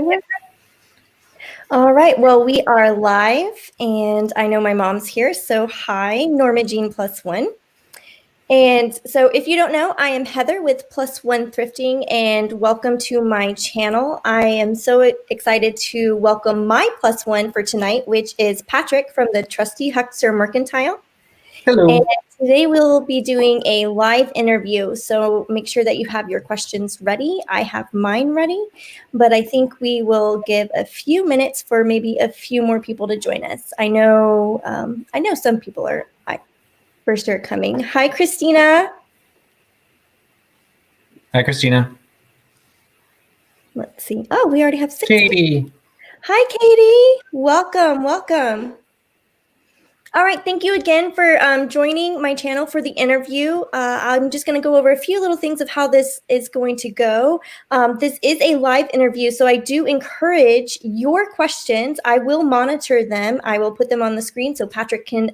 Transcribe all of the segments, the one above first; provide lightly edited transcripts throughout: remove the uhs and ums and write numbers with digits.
worked. All right. Well, we are live, and I know my mom's here. So hi, Norma Jean +1. And so if you don't know, I am Heather with +1 Thrifting, and welcome to my channel. I am so excited to welcome my +1 for tonight, which is Patrick from the Trusty Huckster Mercantile. Hello. And today we'll be doing a live interview, so make sure that you have your questions ready. I have mine ready, but I think we will give a few minutes for maybe a few more people to join us. I know some people are for sure coming. Hi, Christina. Hi, Christina. Let's see. Oh, we already have 6. Katie. Hi, Katie. Welcome, welcome. All right, thank you again for joining my channel for the interview. I'm just going to go over a few little things of how this is going to go. This is a live interview, so I do encourage your questions. I will monitor them. I will put them on the screen so Patrick can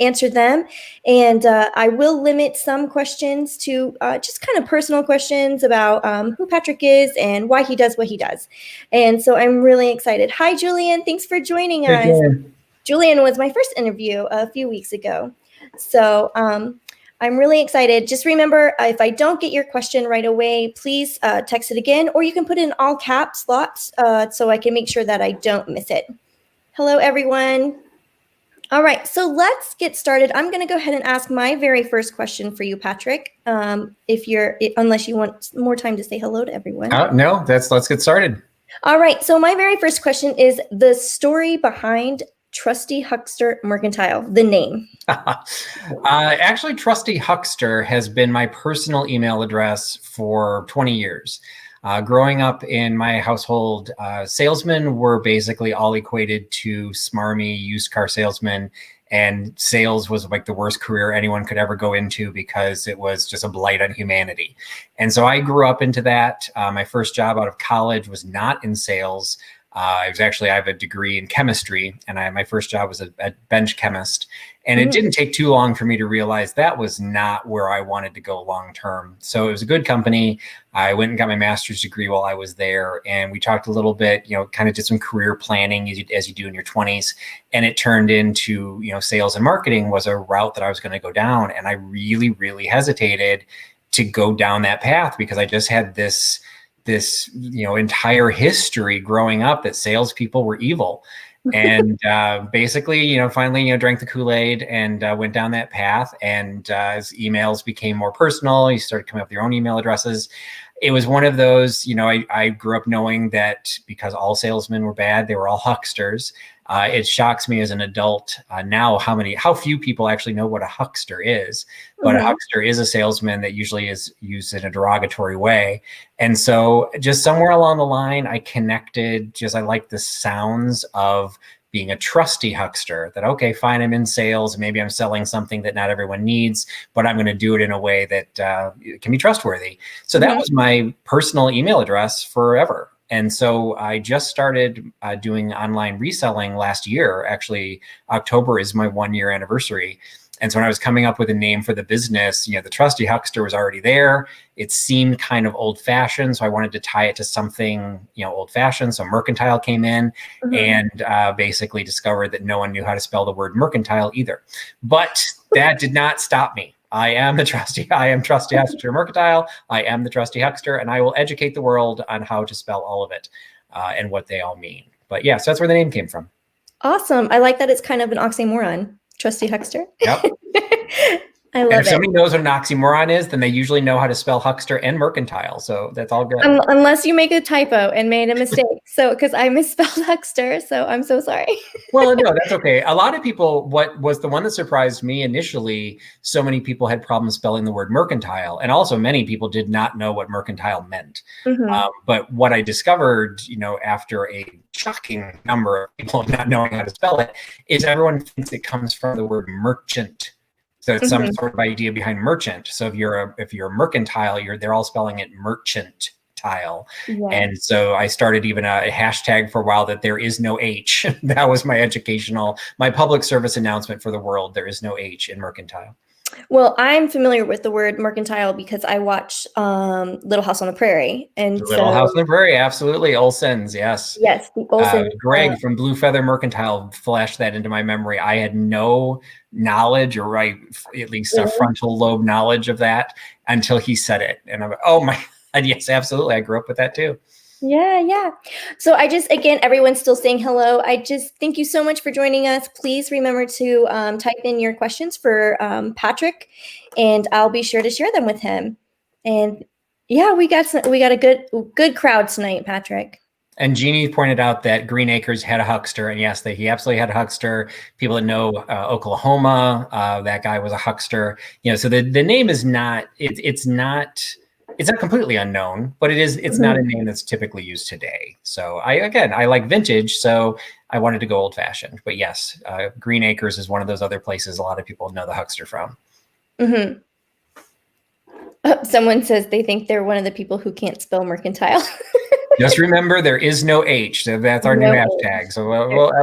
answer them. And I will limit some questions to just kind of personal questions about who Patrick is and why he does what he does. And so I'm really excited. Hi, Julian. Thanks for joining us. Julian was my first interview a few weeks ago. So I'm really excited. Just remember, if I don't get your question right away, please text it again, or you can put it in all caps locks so I can make sure that I don't miss it. Hello, everyone. All right, so let's get started. I'm going to go ahead and ask my very first question for you, Patrick, unless you want more time to say hello to everyone. No, let's get started. All right, so my very first question is the story behind Trusty Huckster Mercantile, the name. Actually, Trusty Huckster has been my personal email address for 20 years. Growing up in my household, salesmen were basically all equated to smarmy used car salesmen, and sales was like the worst career anyone could ever go into because it was just a blight on humanity. And so I grew up into that. My first job out of college was not in sales. I have a degree in chemistry, and my first job was a bench chemist. And it didn't take too long for me to realize that was not where I wanted to go long term. So it was a good company. I went and got my master's degree while I was there, and we talked a little bit, kind of did some career planning as you do in your 20s. And it turned into, sales and marketing was a route that I was going to go down. And I really, really hesitated to go down that path because I just had this entire history growing up that salespeople were evil. And basically, finally, drank the Kool-Aid and went down that path. And as emails became more personal, you started coming up with your own email addresses. It was one of those, I grew up knowing that because all salesmen were bad, they were all hucksters. It shocks me as an adult now how few people actually know what a huckster is. But a huckster is a salesman that usually is used in a derogatory way. And so just somewhere along the line, I connected, I like the sounds of being a trusty huckster, that, okay, fine, I'm in sales. Maybe I'm selling something that not everyone needs, but I'm going to do it in a way that can be trustworthy. So that was my personal email address forever. And so I just started doing online reselling last year. Actually, October is my 1-year anniversary. And so when I was coming up with a name for the business, the Trusty Huckster was already there. It seemed kind of old fashioned. So I wanted to tie it to something, old fashioned. So Mercantile came in and basically discovered that no one knew how to spell the word mercantile either. But that did not stop me. I am Trusty Huckster Mercantile. I am the Trusty Huckster, and I will educate the world on how to spell all of it and what they all mean. But yeah, so that's where the name came from. Awesome. I like that it's kind of an oxymoron. Trusty Huckster. Yep. I love and if it. somebody knows what an oxymoron is, then they usually know how to spell huckster and mercantile. So that's all good. Unless you make a typo and made a mistake. So, because I misspelled huckster, so I'm so sorry. Well, no, that's okay. A lot of people, what was the one that surprised me initially, so many people had problems spelling the word mercantile. And also many people did not know what mercantile meant. But what I discovered, after a shocking number of people not knowing how to spell it, is everyone thinks it comes from the word merchant. So it's some sort of idea behind merchant. So if you're a mercantile, they're all spelling it merchant. Tile. Yeah. And so I started even a hashtag for a while that there is no H. That was my public service announcement for the world. There is no H in mercantile. Well, I'm familiar with the word mercantile because I watch Little House on the Prairie, and Little House so on the Prairie, absolutely. Olsen's, yes. yes, the Olsen. Greg from Blue Feather Mercantile flashed that into my memory. I had no knowledge, or at least a frontal lobe knowledge of that until he said it. And I'm like, oh my God, yes, absolutely. I grew up with that too. Yeah. So I just, again, everyone's still saying hello. I just thank you so much for joining us. Please remember to type in your questions for Patrick, and I'll be sure to share them with him. And yeah, we got a good crowd tonight, Patrick. And Jeannie pointed out that Green Acres had a huckster, and yes, he absolutely had a huckster. People that know Oklahoma, that guy was a huckster. So the name is not it's not completely unknown, but it's not a name that's typically used today. So I like vintage, so I wanted to go old fashioned. But yes, Green Acres is one of those other places a lot of people know the huckster from. Mm-hmm. Someone says they think they're one of the people who can't spell mercantile. Just remember, there is no H. So that's our new hashtag. So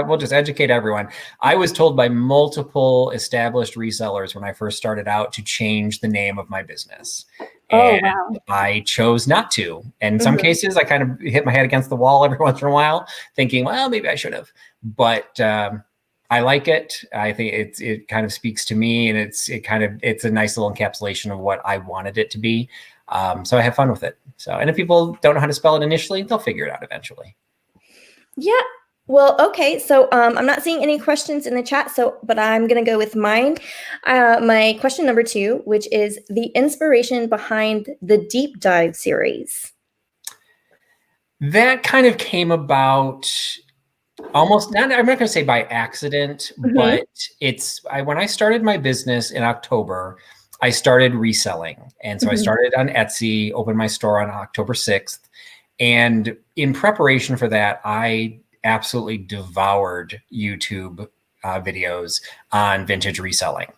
we'll just educate everyone. I was told by multiple established resellers when I first started out to change the name of my business. And I chose not to. And in some cases, I kind of hit my head against the wall every once in a while, thinking, well, maybe I should have. But I like it. I think it kind of speaks to me, and it's a nice little encapsulation of what I wanted it to be. So I have fun with it. So, and if people don't know how to spell it initially, they'll figure it out eventually. Yeah. Well, okay. So I'm not seeing any questions in the chat. But I'm going to go with mine. My question number 2, which is the inspiration behind the deep dive series. That kind of came about almost not, I'm not going to say by accident, but when I started my business in October, I started reselling. And so I started on Etsy, opened my store on October 6th. And in preparation for that, I absolutely devoured YouTube videos on vintage reselling.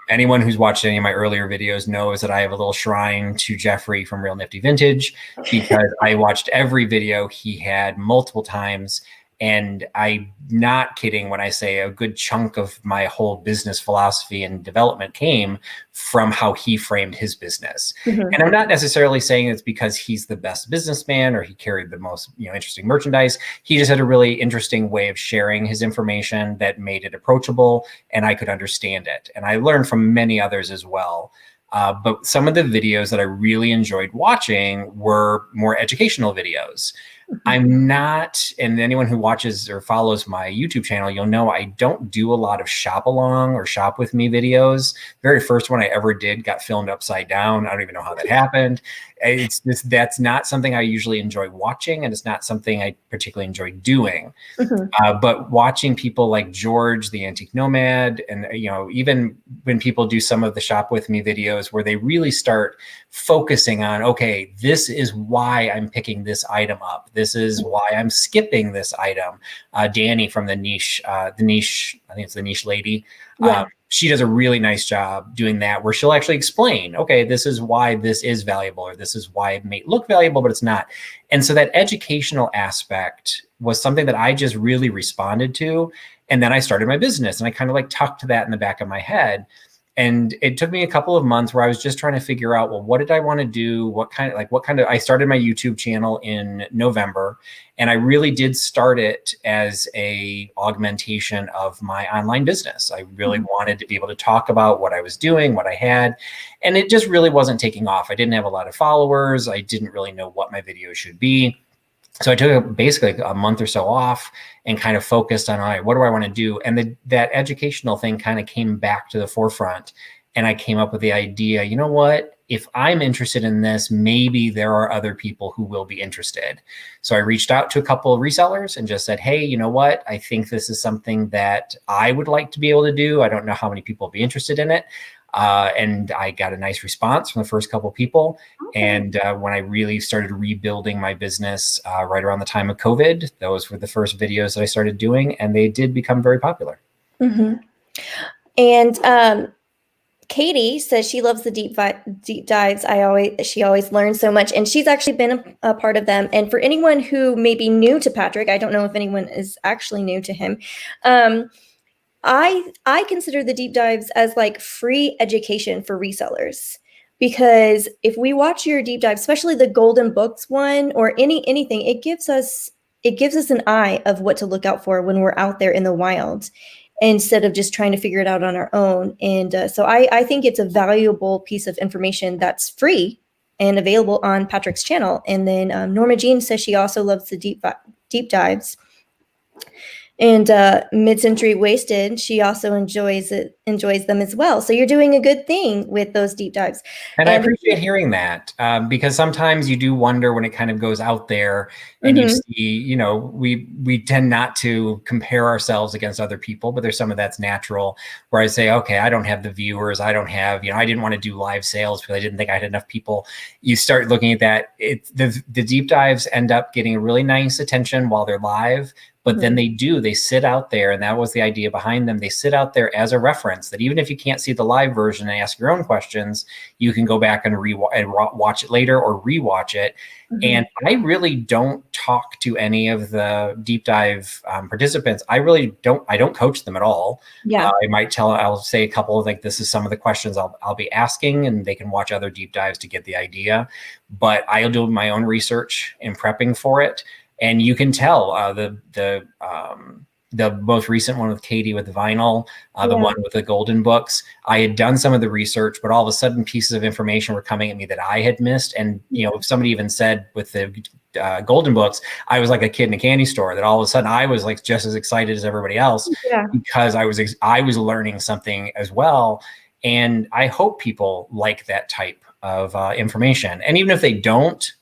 Anyone who's watched any of my earlier videos knows that I have a little shrine to Jeffrey from Real Nifty Vintage, because I watched every video he had multiple times. And I'm not kidding when I say a good chunk of my whole business philosophy and development came from how he framed his business. And I'm not necessarily saying it's because he's the best businessman or he carried the most interesting merchandise. He just had a really interesting way of sharing his information that made it approachable and I could understand it. And I learned from many others as well. But some of the videos that I really enjoyed watching were more educational videos. I'm not, and anyone who watches or follows my YouTube channel, you'll know I don't do a lot of shop along or shop with me videos. Very first one I ever did got filmed upside down. I don't even know how that happened. That's not something I usually enjoy watching, and it's not something I particularly enjoy doing. But watching people like George, the Antique Nomad, and even when people do some of the shop with me videos where they really start focusing on, okay, this is why I'm picking this item up. This is why I'm skipping this item. Danny from the niche, I think it's the Niche Lady. She does a really nice job doing that, where she'll actually explain, okay, this is why this is valuable, or this is why it may look valuable, but it's not. And so that educational aspect was something that I just really responded to. And then I started my business, and I kind of tucked that in the back of my head. And it took me a couple of months where I was just trying to figure out, well, what did I want to do? I started my YouTube channel in November, and I really did start it as a augmentation of my online business. I really wanted to be able to talk about what I was doing, what I had, and it just really wasn't taking off. I didn't have a lot of followers. I didn't really know what my videos should be. So I took basically a month or so off and kind of focused on, all right, what do I want to do? And that educational thing kind of came back to the forefront. And I came up with the idea, you know what? If I'm interested in this, maybe there are other people who will be interested. So I reached out to a couple of resellers and just said, hey, you know what? I think this is something that I would like to be able to do. I don't know how many people will be interested in it. And I got a nice response from the first couple of people. And when I really started rebuilding my business right around the time of COVID, those were the first videos that I started doing, and they did become very popular. And Katie says she loves the deep dives. She always learns so much, and she's actually been a part of them. And for anyone who may be new to Patrick, I don't know if anyone is actually new to him. I consider the deep dives as like free education for resellers, because if we watch your deep dive, especially the golden books one or anything, it gives us an eye of what to look out for when we're out there in the wild, instead of just trying to figure it out on our own. And so I think it's a valuable piece of information that's free and available on Patrick's channel. And then Norma Jean says she also loves the deep dives. And Mid-Century Wasted, she also enjoys them as well. So you're doing a good thing with those deep dives. And I appreciate hearing that, because sometimes you do wonder when it kind of goes out there and you see, we tend not to compare ourselves against other people, but there's some of that's natural where I say, okay, I don't have the viewers. I don't have, I didn't want to do live sales because I didn't think I had enough people. You start looking at that. The deep dives end up getting a really nice attention while they're live. But then they sit out there, and that was the idea behind them. They sit out there as a reference that even if you can't see the live version and ask your own questions, you can go back and watch it later or rewatch it. And I really don't talk to any of the deep dive participants. I don't coach them at all. Yeah. I'll say a couple of this is some of the questions I'll be asking, and they can watch other deep dives to get the idea. But I'll do my own research in prepping for it. And you can tell the most recent one with Katie with the vinyl, the one with the golden books. I had done some of the research, but all of a sudden pieces of information were coming at me that I had missed. And, somebody even said with the golden books, I was like a kid in a candy store, that all of a sudden I was like just as excited as everybody else because I was learning something as well. And I hope people like that type of information. And even if they don't,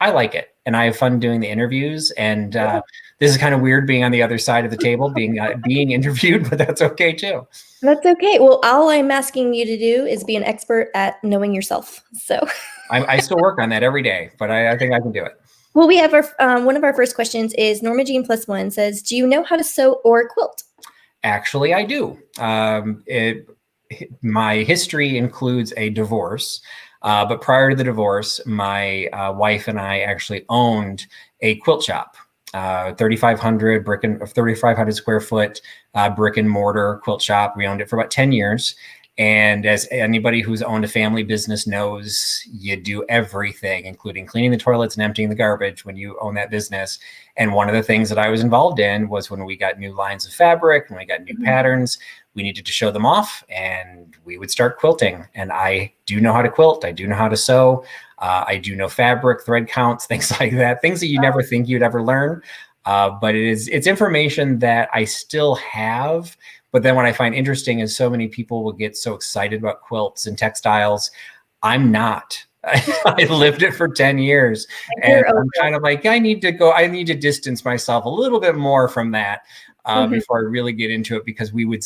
I like it. And I have fun doing the interviews. And this is kind of weird being on the other side of the table, being interviewed, but that's okay too. That's okay. Well, all I'm asking you to do is be an expert at knowing yourself. So I still work on that every day, but I think I can do it. Well, we have one of our first questions is Norma Jean +1 says, do you know how to sew or quilt? Actually, I do. My history includes a divorce. But prior to the divorce, my wife and I actually owned a quilt shop, 3,500 square foot brick and mortar quilt shop. We owned it for about 10 years. And as anybody who's owned a family business knows, you do everything, including cleaning the toilets and emptying the garbage when you own that business. And one of the things that I was involved in was when we got new lines of fabric, when we got new patterns, we needed to show them off, and we would start quilting. And I do know how to quilt. I do know how to sew. I do know fabric, thread counts, things like that, things that you never think you'd ever learn. But it's information that I still have. But then what I find interesting is so many people will get so excited about quilts and textiles. I'm not. I lived it for 10 years. And I'm kind of like, I need to distance myself a little bit more from that before I really get into it, because we would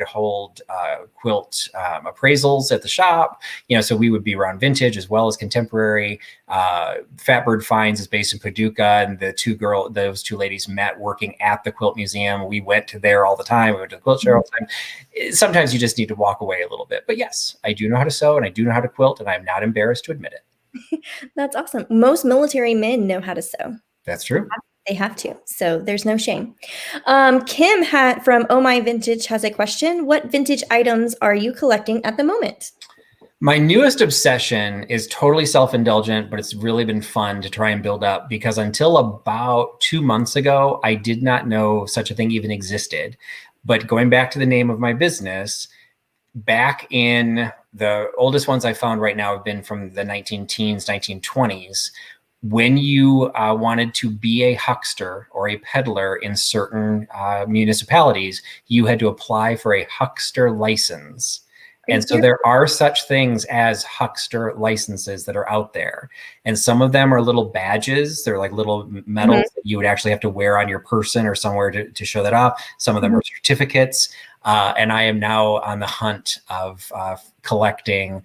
hold quilt appraisals at the shop, so we would be around vintage as well as contemporary. Fatbird Finds is based in Paducah, and those two ladies met working at the Quilt Museum. We went to there all the time. We went to the quilt show all the time. Sometimes you just need to walk away a little bit. But yes, I do know how to sew and I do know how to quilt, and I'm not embarrassed to admit it. That's awesome. Most military men know how to sew. That's true. They have to, so there's no shame. Kim from Oh My Vintage has a question. What vintage items are you collecting at the moment? My newest obsession is totally self-indulgent, but it's really been fun to try and build up, because until about 2 months ago, I did not know such a thing even existed. But going back to the name of my business, back in the oldest ones I found right now have been from the 19-teens, 1920s. When you wanted to be a huckster or a peddler in certain municipalities, you had to apply for a huckster license. And so there are such things as huckster licenses that are out there. And some of them are little badges. They're like little medals that you would actually have to wear on your person or somewhere to show that off. Some of them are certificates. And I am now on the hunt of collecting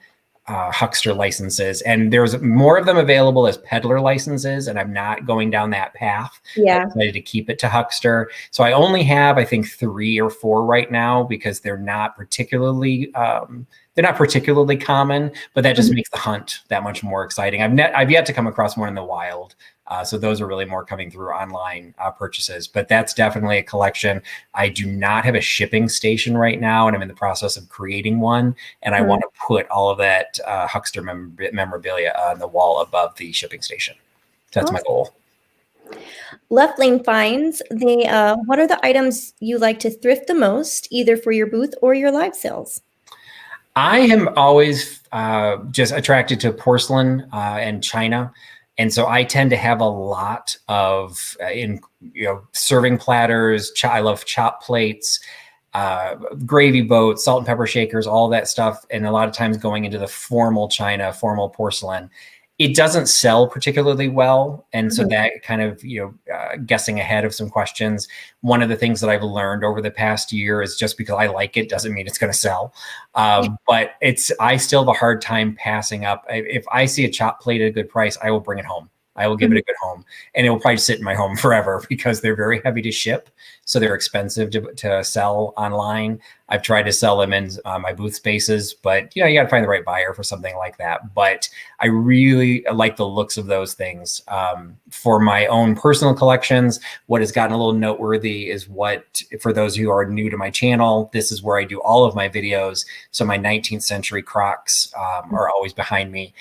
huckster licenses, and there's more of them available as peddler licenses, and I'm not going down that path. I decided to keep it to huckster. So I only have, I think, 3 or 4 right now, because they're not particularly common, but that just makes the hunt that much more exciting. I've yet to come across one in the wild So those are really more coming through online purchases, but that's definitely a collection. I do not have a shipping station right now, and I'm in the process of creating one. And I want to put all of that Huckster memorabilia on the wall above the shipping station. So that's my goal. Left Lane Finds, what are the items you like to thrift the most, either for your booth or your live sales? I am always just attracted to porcelain and china. And so I tend to have a lot of serving platters. I love chop plates, gravy boats, salt and pepper shakers, all that stuff. And a lot of times going into the formal china, formal porcelain, it doesn't sell particularly well. And so that kind of, guessing ahead of some questions. One of the things that I've learned over the past year is just because I like it doesn't mean it's going to sell. But I still have a hard time passing up. If I see a chop plate at a good price, I will bring it home. I will give it a good home, and it will probably sit in my home forever because they're very heavy to ship. So they're expensive to sell online. I've tried to sell them in my booth spaces, but you got to find the right buyer for something like that. But I really like the looks of those things. For my own personal collections, what has gotten a little noteworthy is for those who are new to my channel, this is where I do all of my videos. So my 19th century crocks are always behind me.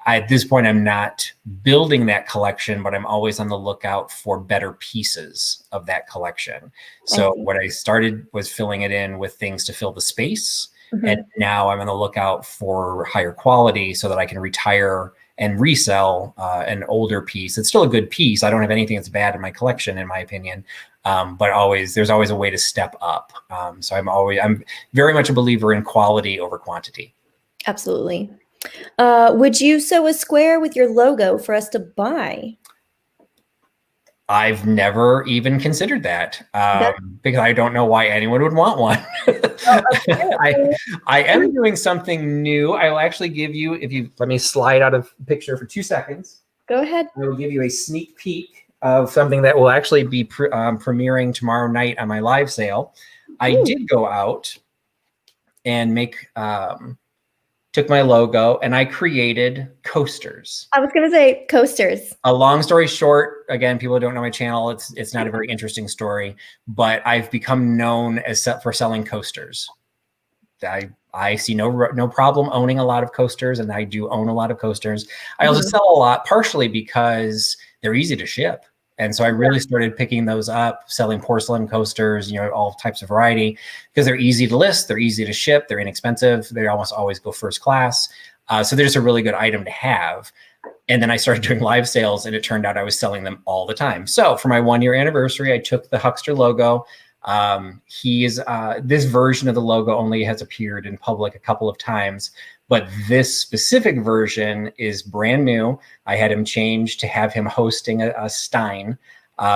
At this point, I'm not building that collection, but I'm always on the lookout for better pieces of that collection. So what I started was filling it in with things to fill the space. And now I'm on the lookout for higher quality so that I can retire and resell an older piece. It's still a good piece. I don't have anything that's bad in my collection, in my opinion. But there's always a way to step up. So I'm very much a believer in quality over quantity. Absolutely. Would you sew a square with your logo for us to buy? I've never even considered that because I don't know why anyone would want one. I am doing something new. I will actually give you, let me slide out a picture for 2 seconds. Go ahead. I will give you a sneak peek of something that will actually be premiering tomorrow night on my live sale. I did go out and took my logo and I created coasters. I was going to say coasters. A long story short, again, people who don't know my channel, it's not a very interesting story, but I've become known for selling coasters. I see no problem owning a lot of coasters, and I do own a lot of coasters. I also sell a lot, partially because they're easy to ship. And so I really started picking those up, selling porcelain coasters, all types of variety, because they're easy to list, they're easy to ship, they're inexpensive, they almost always go first class. So they're just a really good item to have. And then I started doing live sales, and it turned out I was selling them all the time. So for my 1-year anniversary, I took the Huckster logo. This version of the logo only has appeared in public a couple of times, but this specific version is brand new. I had him change to have him hosting a Stein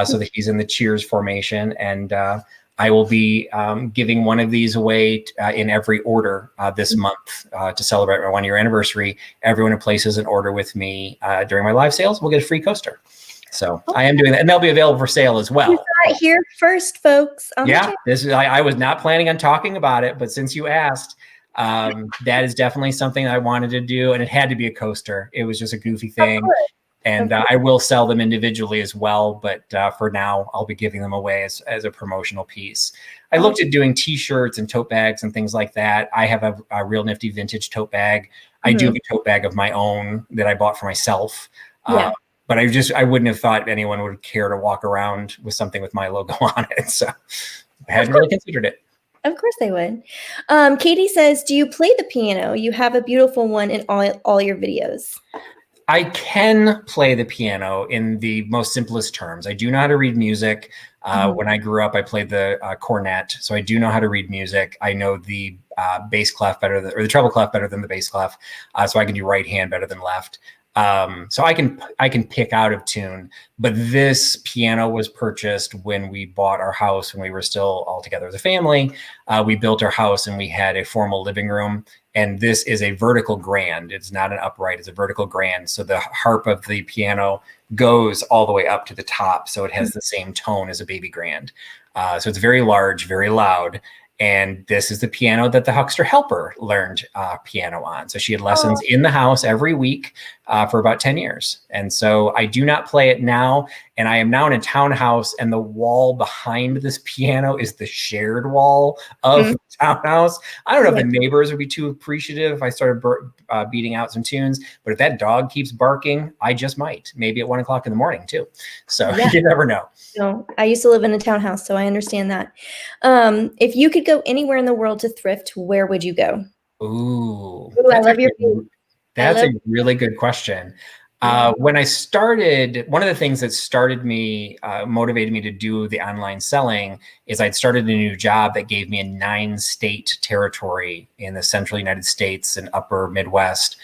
so that he's in the cheers formation. And I will be giving one of these away in every order this month to celebrate my 1-year anniversary. Everyone who places an order with me during my live sales will get a free coaster. So I am doing that, and they'll be available for sale as well. You got it here first, folks. Yeah, I was not planning on talking about it, but since you asked, that is definitely something I wanted to do, and it had to be a coaster. It was just a goofy thing, and I will sell them individually as well. But for now, I'll be giving them away as a promotional piece. I looked at doing T-shirts and tote bags and things like that. I have a real nifty vintage tote bag. I do have a tote bag of my own that I bought for myself. But I wouldn't have thought anyone would care to walk around with something with my logo on it. So I hadn't really considered it. Of course they would. Katie says, do you play the piano? You have a beautiful one in all your videos. I can play the piano in the most simplest terms. I do know how to read music. When I grew up, I played the cornet. So I do know how to read music. I know the bass clef better or the treble clef better than the bass clef. So I can do right hand better than left. So I can pick out of tune, but this piano was purchased when we bought our house, when we were still all together as a family. We built our house and we had a formal living room, and this is a vertical grand. It's not an upright, it's a vertical grand. So the harp of the piano goes all the way up to the top. So it has the same tone as a baby grand. So it's very large, very loud. And this is the piano that the Huckster helper learned piano on. So she had lessons in the house every week for about 10 years. And so I do not play it now. And I am now in a townhouse, and the wall behind this piano is the shared wall of the townhouse. I don't know if the neighbors would be too appreciative if I started beating out some tunes, but if that dog keeps barking, I just might. Maybe at 1 o'clock in the morning too. So you never know. No, I used to live in a townhouse, so I understand that. If you could go anywhere in the world to thrift, where would you go? Ooh, I love your food. That's a really good question. When I started, one of the things that started me, motivated me to do the online selling is I'd started a new job that gave me a 9-state territory in the central United States and upper Midwest,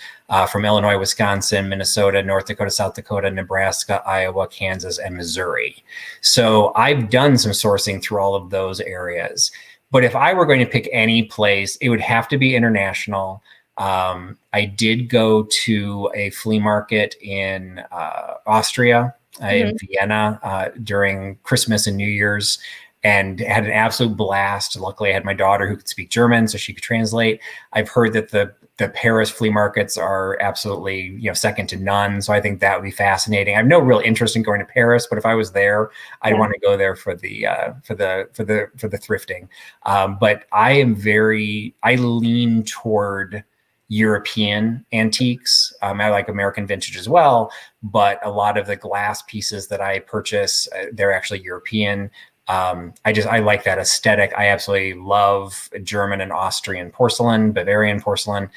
from Illinois, Wisconsin, Minnesota, North Dakota, South Dakota, Nebraska, Iowa, Kansas, and Missouri. So I've done some sourcing through all of those areas. But if I were going to pick any place, it would have to be international. I did go to a flea market in Austria, in Vienna, during Christmas and New Year's, and had an absolute blast. Luckily, I had my daughter who could speak German, so she could translate. I've heard that the Paris flea markets are absolutely, second to none. So I think that would be fascinating. I have no real interest in going to Paris, but if I was there, I'd want to go there for the thrifting. But I lean toward European antiques. I like American vintage as well, but a lot of the glass pieces that I purchase, they're actually European. I like that aesthetic. I absolutely love German and Austrian porcelain, Bavarian porcelain.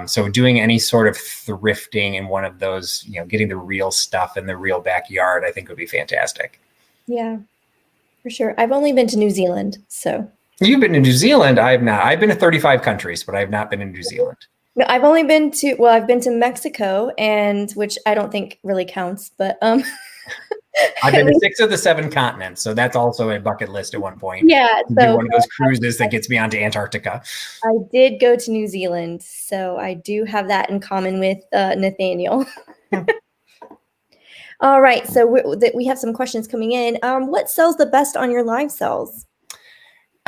So doing any sort of thrifting in one of those, getting the real stuff in the real backyard, I think would be fantastic. Yeah, for sure. I've only been to New Zealand, so. You've been to New Zealand? I have not. I've been to 35 countries, but I have not been in New Zealand. No, I've only been to, I've been to Mexico, and which I don't think really counts, but I've been to 6 of the 7 continents, so that's also a bucket list at one point. Yeah, so do one of those cruises that gets me onto Antarctica. I did go to New Zealand, so I do have that in common with Nathaniel. All right, so we have some questions coming in. What sells the best on your live sales?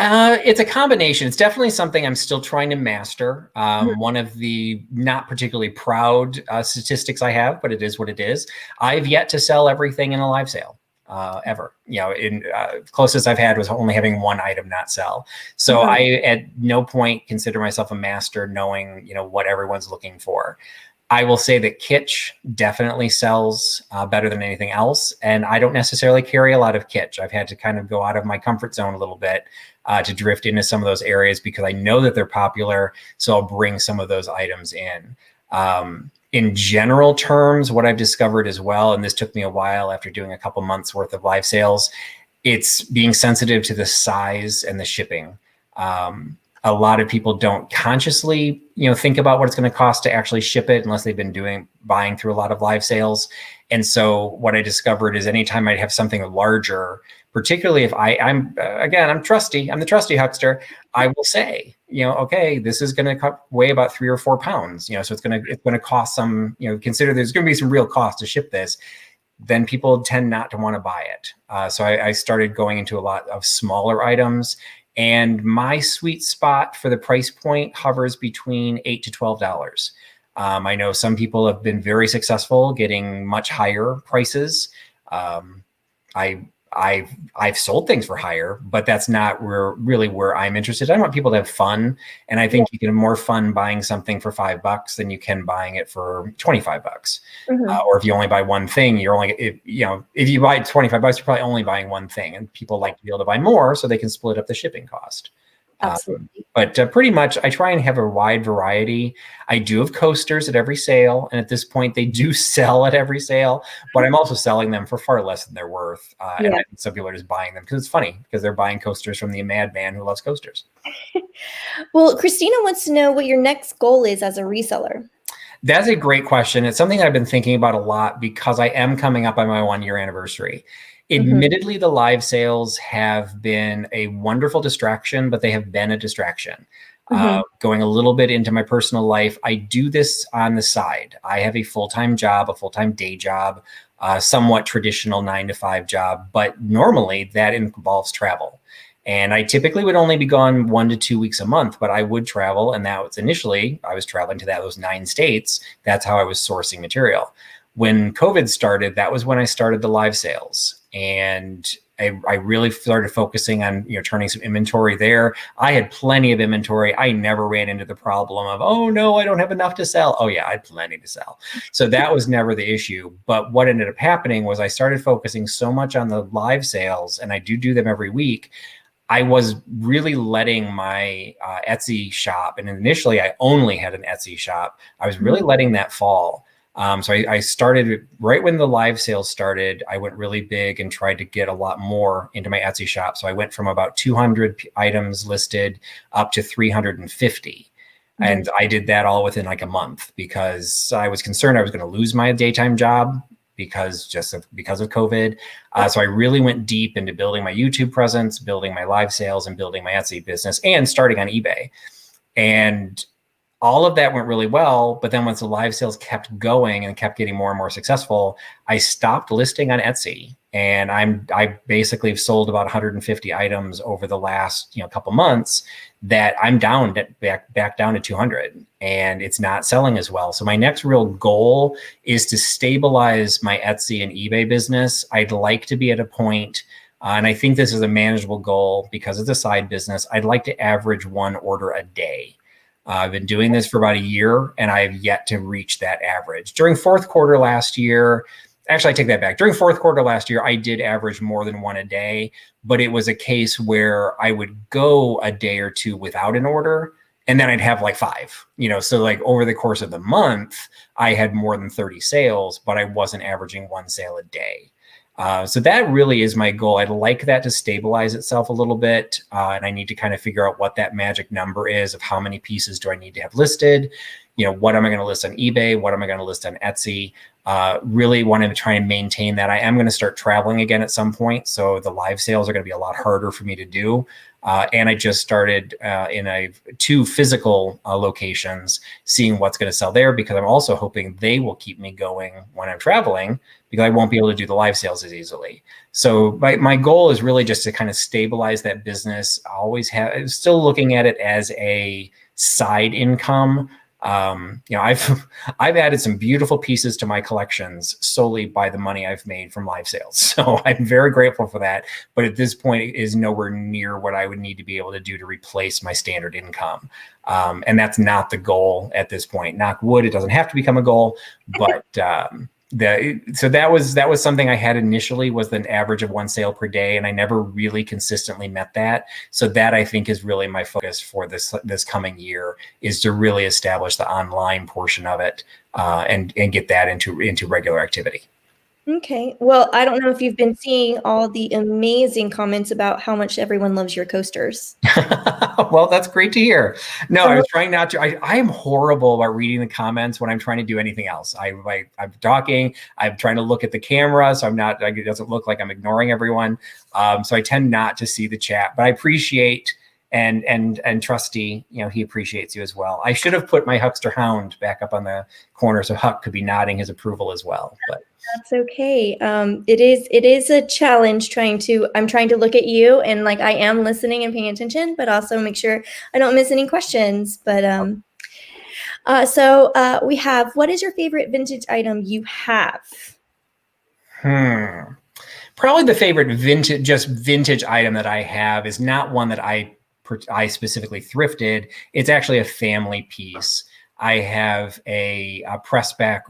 It's a combination. It's definitely something I'm still trying to master. One of the not particularly proud statistics I have, but it is what it is. I've yet to sell everything in a live sale ever. Closest I've had was only having one item not sell. So I at no point consider myself a master knowing, what everyone's looking for. I will say that kitsch definitely sells better than anything else. And I don't necessarily carry a lot of kitsch. I've had to kind of go out of my comfort zone a little bit to drift into some of those areas because I know that they're popular. So I'll bring some of those items in. In general terms, what I've discovered as well, and this took me a while after doing a couple months worth of live sales, it's being sensitive to the size and the shipping. A lot of people don't consciously, think about what it's going to cost to actually ship it unless they've been buying through a lot of live sales. And so what I discovered is anytime I have something larger, particularly if I'm Trusty, I'm the Trusty Huckster, I will say, okay, this is going to weigh about 3 or 4 pounds, so it's going to cost some, consider there's going to be some real cost to ship this. Then people tend not to want to buy it. So I started going into a lot of smaller items. And my sweet spot for the price point hovers between $8 to $12. I know some people have been very successful getting much higher prices. I've sold things for higher, but that's not where I'm interested. I want people to have fun, and I think you can have more fun buying something for $5 than you can buying it for $25. Or if you only buy one thing, if you buy $25, you're probably only buying one thing, and people like to be able to buy more so they can split up the shipping cost. Absolutely. But pretty much I try and have a wide variety. I do have coasters at every sale. And at this point, they do sell at every sale, but I'm also selling them for far less than they're worth. And I think some people are just buying them because it's funny because they're buying coasters from the madman who loves coasters. Well, Christina wants to know what your next goal is as a reseller. That's a great question. It's something I've been thinking about a lot because I am coming up on my 1-year anniversary. Admittedly, the live sales have been a wonderful distraction, but they have been a distraction. Going a little bit into my personal life, I do this on the side. I have a full-time job, a full-time day job, somewhat traditional 9-to-5 job, but normally that involves travel. And I typically would only be gone 1 to 2 weeks a month, but I would travel. And that was initially, I was traveling to those 9 states. That's how I was sourcing material. When COVID started, that was when I started the live sales. And I really started focusing on, turning some inventory there. I had plenty of inventory. I never ran into the problem of, oh no, I don't have enough to sell. Oh yeah, I had plenty to sell. So that was never the issue. But what ended up happening was I started focusing so much on the live sales, and I do them every week. I was really letting my Etsy shop, and initially I only had an Etsy shop. I was really letting that fall. So I started right when the live sales started. I went really big and tried to get a lot more into my Etsy shop. So I went from about 200 items listed up to 350. And I did that all within like a month because I was concerned I was going to lose my daytime job because of COVID. So I really went deep into building my YouTube presence, building my live sales, and building my Etsy business, and starting on eBay. And all of that went really well. But then once the live sales kept going and kept getting more and more successful, I stopped listing on Etsy. And I basically have sold about 150 items over the last couple months that I'm down back down to 200, and it's not selling as well. So my next real goal is to stabilize my Etsy and eBay business. I'd like to be at a point, and I think this is a manageable goal because it's a side business. I'd like to average 1 order a day. I've been doing this for about a year, and I've yet to reach that average. During fourth quarter last year, actually, I take that back. During fourth quarter last year, I did average more than 1 a day, but it was a case where I would go a day or 2 without an order, and then I'd have like 5. So like over the course of the month, I had more than 30 sales, but I wasn't averaging 1 sale a day. So that really is my goal. I'd like that to stabilize itself a little bit. And I need to kind of figure out what that magic number is of how many pieces do I need to have listed? What am I going to list on eBay? What am I going to list on Etsy? Really want to try and maintain that. I am going to start traveling again at some point. So the live sales are going to be a lot harder for me to do. And I just started in 2 physical locations, seeing what's going to sell there, because I'm also hoping they will keep me going when I'm traveling, because I won't be able to do the live sales as easily. So my goal is really just to kind of stabilize that business. Still looking at it as a side income. I've added some beautiful pieces to my collections solely by the money I've made from live sales. So I'm very grateful for that. But at this point, it is nowhere near what I would need to be able to do to replace my standard income. And that's not the goal at this point. Knock wood, it doesn't have to become a goal, but so that was something I had initially, was an average of 1 sale per day, and I never really consistently met that. So that, I think, is really my focus for this coming year, is to really establish the online portion of it and get that into regular activity. Okay. Well, I don't know if you've been seeing all the amazing comments about how much everyone loves your coasters. Well, that's great to hear. No, I was trying not to. I am horrible about reading the comments when I'm trying to do anything else. I'm talking. I'm trying to look at the camera, so I'm not. It doesn't look like I'm ignoring everyone. So I tend not to see the chat, but I appreciate. And Trusty, he appreciates you as well. I should have put my Huckster hound back up on the corner so Huck could be nodding his approval as well. But that's okay. It is a challenge I'm trying to look at you, and like I am listening and paying attention, but also make sure I don't miss any questions. But so we have, what is your favorite vintage item you have? Probably the favorite vintage item that I have is not one that I specifically thrifted. It's actually a family piece. I have a pressback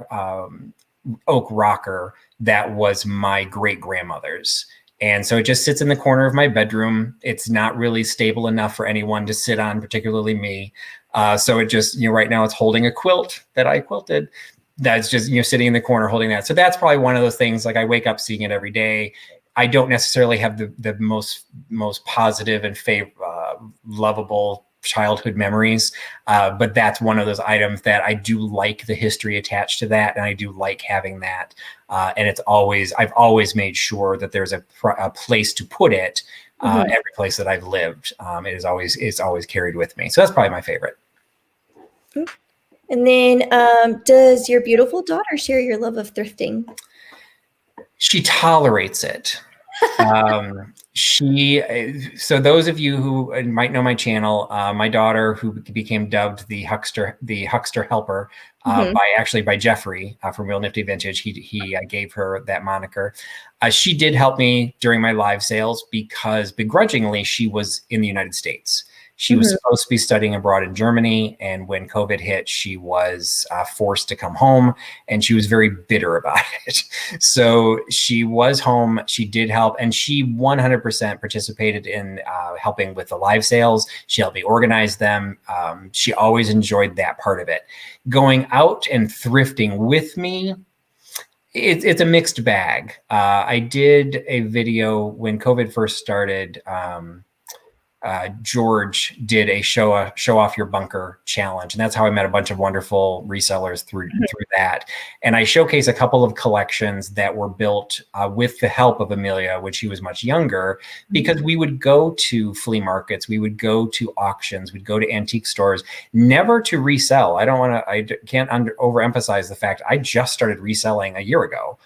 oak rocker that was my great grandmother's. And so it just sits in the corner of my bedroom. It's not really stable enough for anyone to sit on, particularly me. So it just, right now it's holding a quilt that I quilted. That's just, sitting in the corner holding that. So that's probably one of those things, like I wake up seeing it every day. I don't necessarily have the most positive and lovable childhood memories, but that's one of those items that I do like the history attached to that, and I do like having that. And I've always made sure that there's a place to put it. Every place that I've lived, it's always carried with me. So that's probably my favorite. And then, does your beautiful daughter share your love of thrifting? She tolerates it. So those of you who might know my channel, my daughter, who became dubbed the Huckster helper, by Jeffrey from Real Nifty Vintage, he gave her that moniker. She did help me during my live sales because begrudgingly she was in the United States. She was supposed to be studying abroad in Germany, and when COVID hit, she was forced to come home, and she was very bitter about it. So she was home. She did help, and she 100% participated in helping with the live sales. She helped me organize them. She always enjoyed that part of it. Going out and thrifting with me, it's a mixed bag. I did a video when COVID first started. George did a show off your bunker challenge, and that's how I met a bunch of wonderful resellers through that. And I showcase a couple of collections that were built with the help of Amelia when she was much younger, because we would go to flea markets, we would go to auctions, we'd go to antique stores, never to resell. I can't overemphasize the fact I just started reselling a year ago.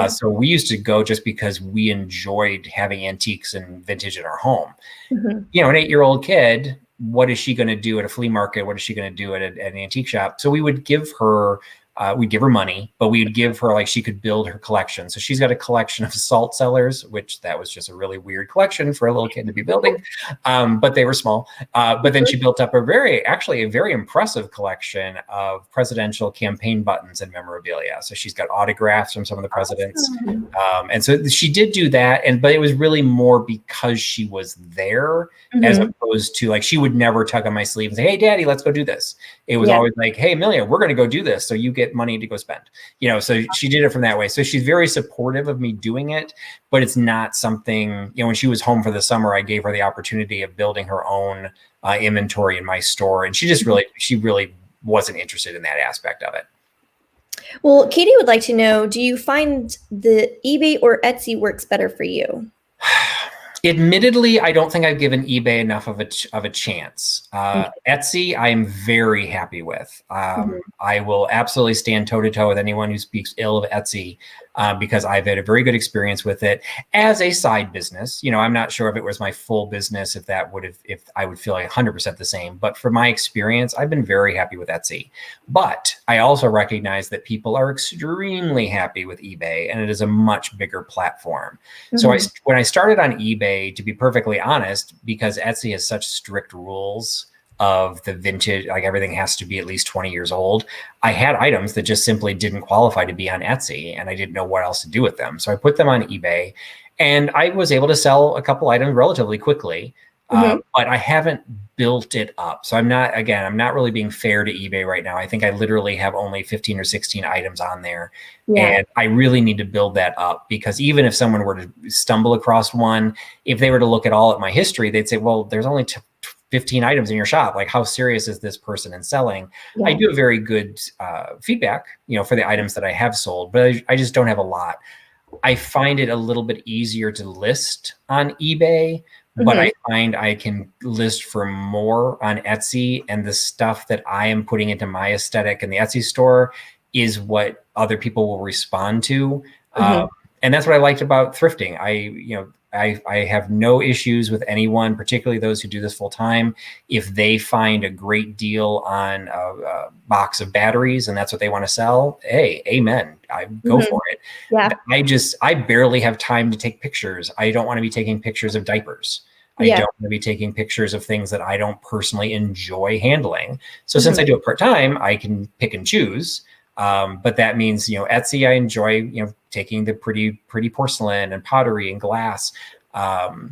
So we used to go just because we enjoyed having antiques and vintage in our home. An 8-year-old kid, what is she going to do at a flea market? What is she going to do at an antique shop? So we would give her, we'd give her money, but we would give her, like, she could build her collection. So she's got a collection of salt cellars, which that was just a really weird collection for a little kid to be building, but they were small. But then she built up a very impressive collection of presidential campaign buttons and memorabilia. So she's got autographs from some of the presidents. Awesome. And so she did do that. But it was really more because she was there, as opposed to, like, she would never tug on my sleeve and say, "Hey, Daddy, let's go do this." It was always like, "Hey, Amelia, we're going to go do this. So you get money to go spend." So she did it from that way. So she's very supportive of me doing it, but it's not something, when she was home for the summer, I gave her the opportunity of building her own inventory in my store. And she really wasn't interested in that aspect of it. Well, Katie would like to know, do you find the eBay or Etsy works better for you? Admittedly, I don't think I've given eBay enough of a chance. Etsy, I'm very happy with. I will absolutely stand toe-to-toe with anyone who speaks ill of Etsy, because I've had a very good experience with it as a side business. I'm not sure if it was my full business, if I would feel like 100% the same. But for my experience, I've been very happy with Etsy. But I also recognize that people are extremely happy with eBay, and it is a much bigger platform. So when I started on eBay, to be perfectly honest, because Etsy has such strict rules of the vintage, like everything has to be at least 20 years old, I had items that just simply didn't qualify to be on Etsy, and I didn't know what else to do with them. So I put them on eBay, and I was able to sell a couple items relatively quickly, but I haven't built it up. So I'm not really being fair to eBay right now. I think I literally have only 15 or 16 items on there. And I really need to build that up, because even if someone were to stumble across one, if they were to look at all at my history, they'd say, well, there's only 15 items in your shop. Like, how serious is this person in selling? I do have very good feedback, for the items that I have sold, but I just don't have a lot. I find it a little bit easier to list on eBay, but I find I can list for more on Etsy, and the stuff that I am putting into my aesthetic in the Etsy store is what other people will respond to. And that's what I liked about thrifting. I have no issues with anyone, particularly those who do this full time. If they find a great deal on a box of batteries and that's what they want to sell, hey, amen. I go for it. I barely have time to take pictures. I don't want to be taking pictures of diapers. I don't want to be taking pictures of things that I don't personally enjoy handling. So since I do it part-time, I can pick and choose. But that means, Etsy, I enjoy, taking the pretty porcelain and pottery and glass. What's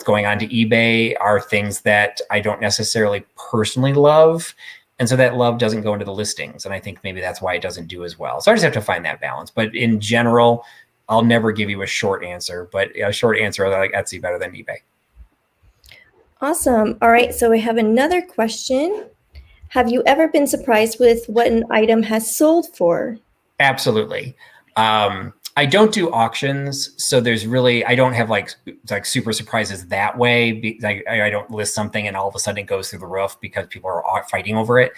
going on to eBay are things that I don't necessarily personally love. And so that love doesn't go into the listings. And I think maybe that's why it doesn't do as well. So I just have to find that balance. But in general, I'll never give you a short answer, but a short answer, I like Etsy better than eBay. Awesome. All right. So we have another question. Have you ever been surprised with what an item has sold for? Absolutely. I don't do auctions, so I don't have like super surprises that way. I don't list something and all of a sudden it goes through the roof because people are fighting over it.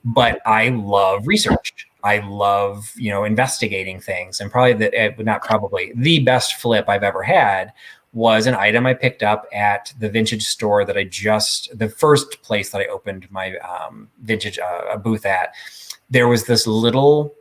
But I love research. I love, investigating things. And probably the best flip I've ever had was an item I picked up at the vintage store that the first place that I opened my vintage booth at. There was this little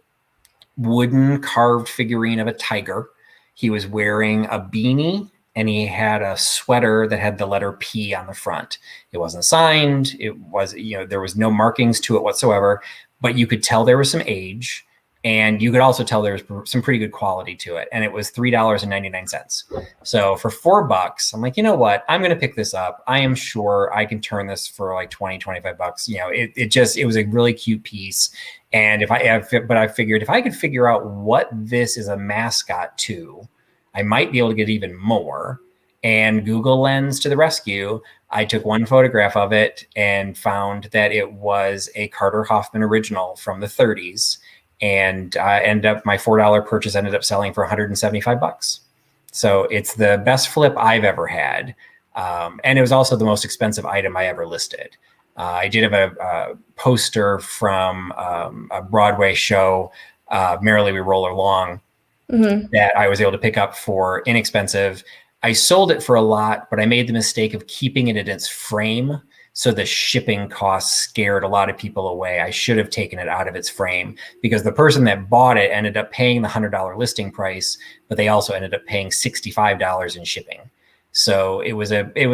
wooden carved figurine of a tiger. He was wearing a beanie and he had a sweater that had the letter P on the front. It wasn't signed. It was, there was no markings to it whatsoever, but you could tell there was some age, and you could also tell there was some pretty good quality to it. And it was $3.99. So for $4, I'm like, you know what? I'm going to pick this up. I am sure I can turn this for like 20, 25 bucks. It was a really cute piece. And I figured if I could figure out what this is a mascot to, I might be able to get even more. And Google Lens to the rescue. I took one photograph of it and found that it was a Carter Hoffman original from the 30s. And my $4 purchase ended up selling for $175. So it's the best flip I've ever had. And it was also the most expensive item I ever listed. I did have a poster from a Broadway show, Merrily We Roll Along, that I was able to pick up for inexpensive. I sold it for a lot, but I made the mistake of keeping it in its frame. So the shipping costs scared a lot of people away. I should have taken it out of its frame, because the person that bought it ended up paying the $100 listing price, but they also ended up paying $65 in shipping. So it was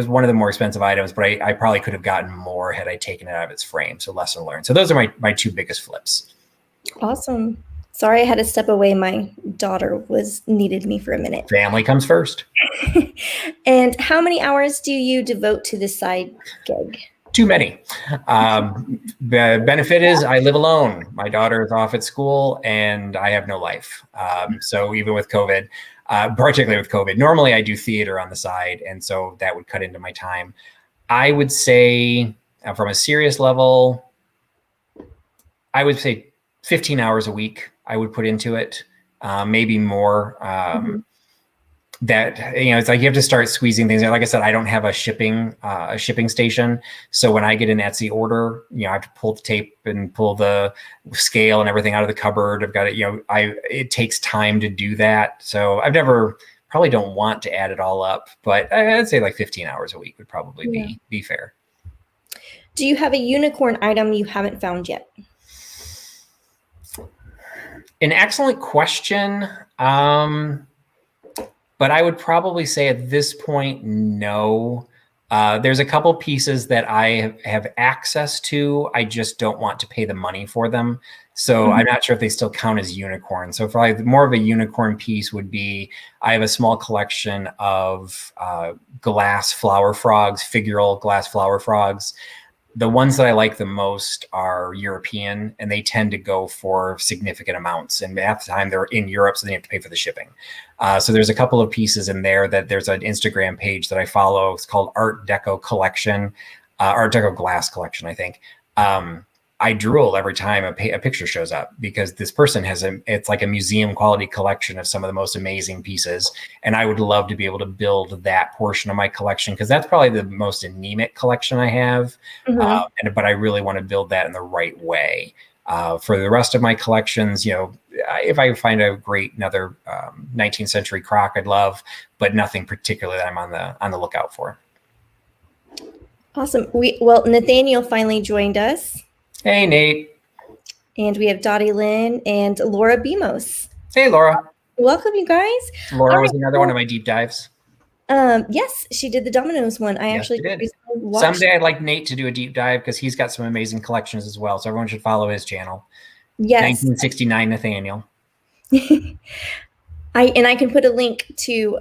one of the more expensive items, but I probably could have gotten more had I taken it out of its frame. So lesson learned. So those are my two biggest flips. Awesome. Sorry, I had to step away. My daughter needed me for a minute. Family comes first. And how many hours do you devote to this side gig? Too many. The benefit is I live alone. My daughter is off at school and I have no life. So even with COVID, particularly with COVID, normally I do theater on the side. And so that would cut into my time. I would say from a serious level, I would say 15 hours a week I would put into it, maybe more. That, it's like you have to start squeezing things. Like I said, I don't have a shipping station. So when I get an Etsy order, I have to pull the tape and pull the scale and everything out of the cupboard. I've got it, it takes time to do that. So probably don't want to add it all up, but I'd say like 15 hours a week would probably be fair. Do you have a unicorn item you haven't found yet? An excellent question. But I would probably say at this point, no. There's a couple pieces that I have access to. I just don't want to pay the money for them. So I'm not sure if they still count as unicorn. So probably more of a unicorn piece would be, I have a small collection of glass flower frogs, figural glass flower frogs. The ones that I like the most are European, and they tend to go for significant amounts. And half the time they're in Europe, so they have to pay for the shipping. So there's a couple of pieces in there that there's an Instagram page that I follow. It's called Art Deco Collection, Art Deco Glass Collection, I think. I drool every time a picture shows up, because this person it's like a museum quality collection of some of the most amazing pieces. And I would love to be able to build that portion of my collection, because that's probably the most anemic collection I have. But I really want to build that in the right way. For the rest of my collections, if I find another 19th century crock, I'd love, but nothing particular that I'm on the lookout for. Awesome. Nathaniel finally joined us. Hey, Nate. And we have Dottie Lynn and Laura Bemos. Hey, Laura. Welcome, you guys. Laura was another one of my deep dives. Yes, she did the Dominoes one. I actually did. Someday I'd like Nate to do a deep dive, because he's got some amazing collections as well. So everyone should follow his channel. Yes. 1969 Nathaniel. I can put a link to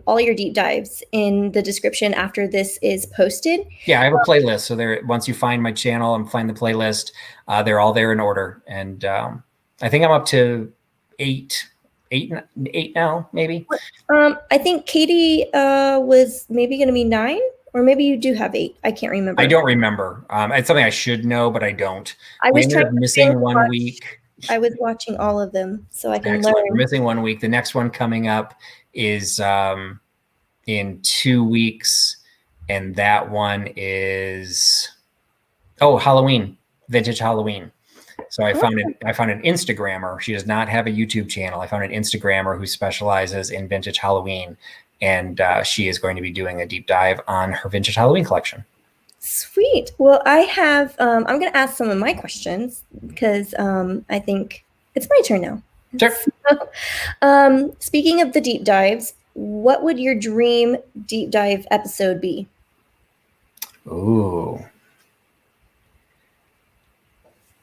all your deep dives in the description after this is posted. Yeah, I have a playlist. So once you find my channel and find the playlist, they're all there in order. And I think I'm up to eight now, maybe. I think Katie was maybe going to be 9, or maybe you do have 8. I can't remember. I don't remember. It's something I should know, but I don't. We ended up missing one week. I was watching all of them, so I can Excellent. learn. We're missing 1 week. The next one coming up is in 2 weeks, and that one is Halloween, vintage Halloween. So I found an Instagrammer. She does not have a YouTube channel. I found an Instagrammer who specializes in vintage Halloween, and she is going to be doing a deep dive on her vintage Halloween collection. Sweet. Well, I have, I'm going to ask some of my questions because I think it's my turn now. Sure. So, speaking of the deep dives, what would your dream deep dive episode be? Ooh.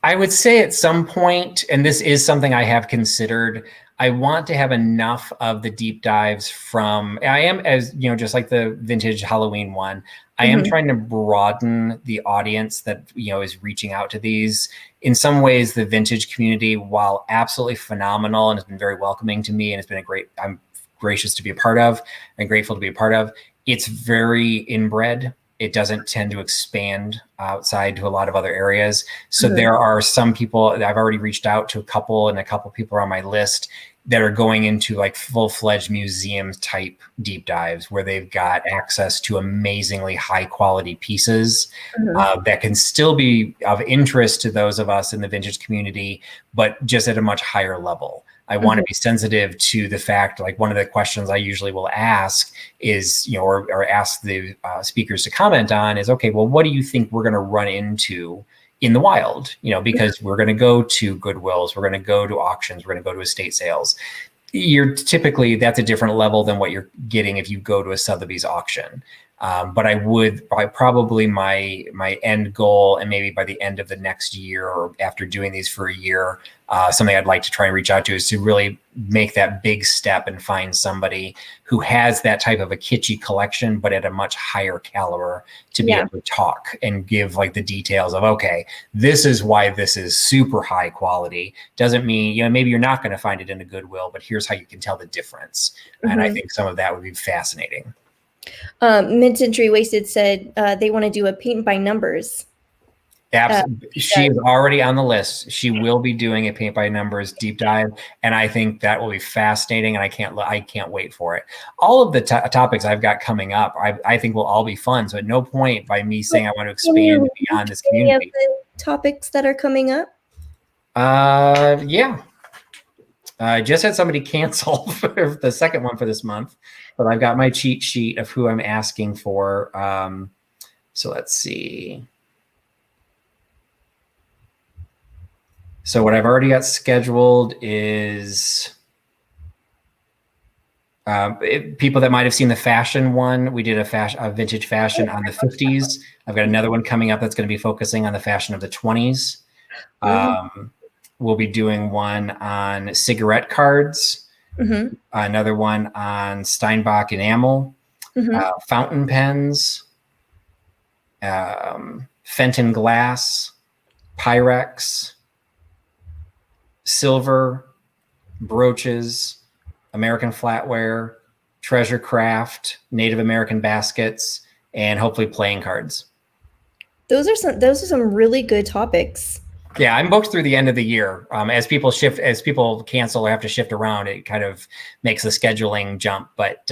I would say at some point, and this is something I have considered, I want to have enough of the deep dives from, I am, as you know, just like the vintage Halloween one, I am trying to broaden the audience that, you know, is reaching out to these. In some ways, the vintage community, while absolutely phenomenal and has been very welcoming to me and it's been I'm gracious to be a part of and grateful to be a part of, it's very inbred. It doesn't tend to expand outside to a lot of other areas. So there are some people that I've already reached out to, a couple people are on my list that are going into like full-fledged museum type deep dives where they've got access to amazingly high quality pieces that can still be of interest to those of us in the vintage community, but just at a much higher level. I want to be sensitive to the fact, like one of the questions I usually will ask is, you know, or ask the speakers to comment on is, okay, well, what do you think we're going to run into in the wild? You know, because we're going to go to Goodwills, we're going to go to auctions, we're going to go to estate sales. You're typically, that's a different level than what you're getting if you go to a Sotheby's auction. But probably my end goal, and maybe by the end of the next year or after doing these for a year, something I'd like to try and reach out to is to really make that big step and find somebody who has that type of a kitschy collection, but at a much higher caliber to be able to talk and give like the details of, okay, this is why this is super high quality. Doesn't mean, you know, maybe you're not going to find it in a Goodwill, but here's how you can tell the difference. And I think some of that would be fascinating. Mid-Century Wasted said they want to do a paint by numbers. Absolutely. She is already on the list. She will be doing a paint by numbers deep dive, and I think that will be fascinating. And I can't wait for it. All of the topics I've got coming up, I think will all be fun. So at no point by me saying I want to expand beyond this community. Any of the topics that are coming up? Yeah. I just had somebody cancel for the second one for this month, but I've got my cheat sheet of who I'm asking for. So let's see. So what I've already got scheduled is people that might have seen the fashion one. We did a vintage fashion on the 50s. I've got another one coming up that's going to be focusing on the fashion of the 20s. We'll be doing one on cigarette cards, another one on Steinbach enamel, fountain pens, Fenton glass, Pyrex, silver, brooches, American flatware, treasure craft, Native American baskets, and hopefully playing cards. Those are some really good topics. Yeah, I'm booked through the end of the year. As people cancel or have to shift around, it kind of makes the scheduling jump. But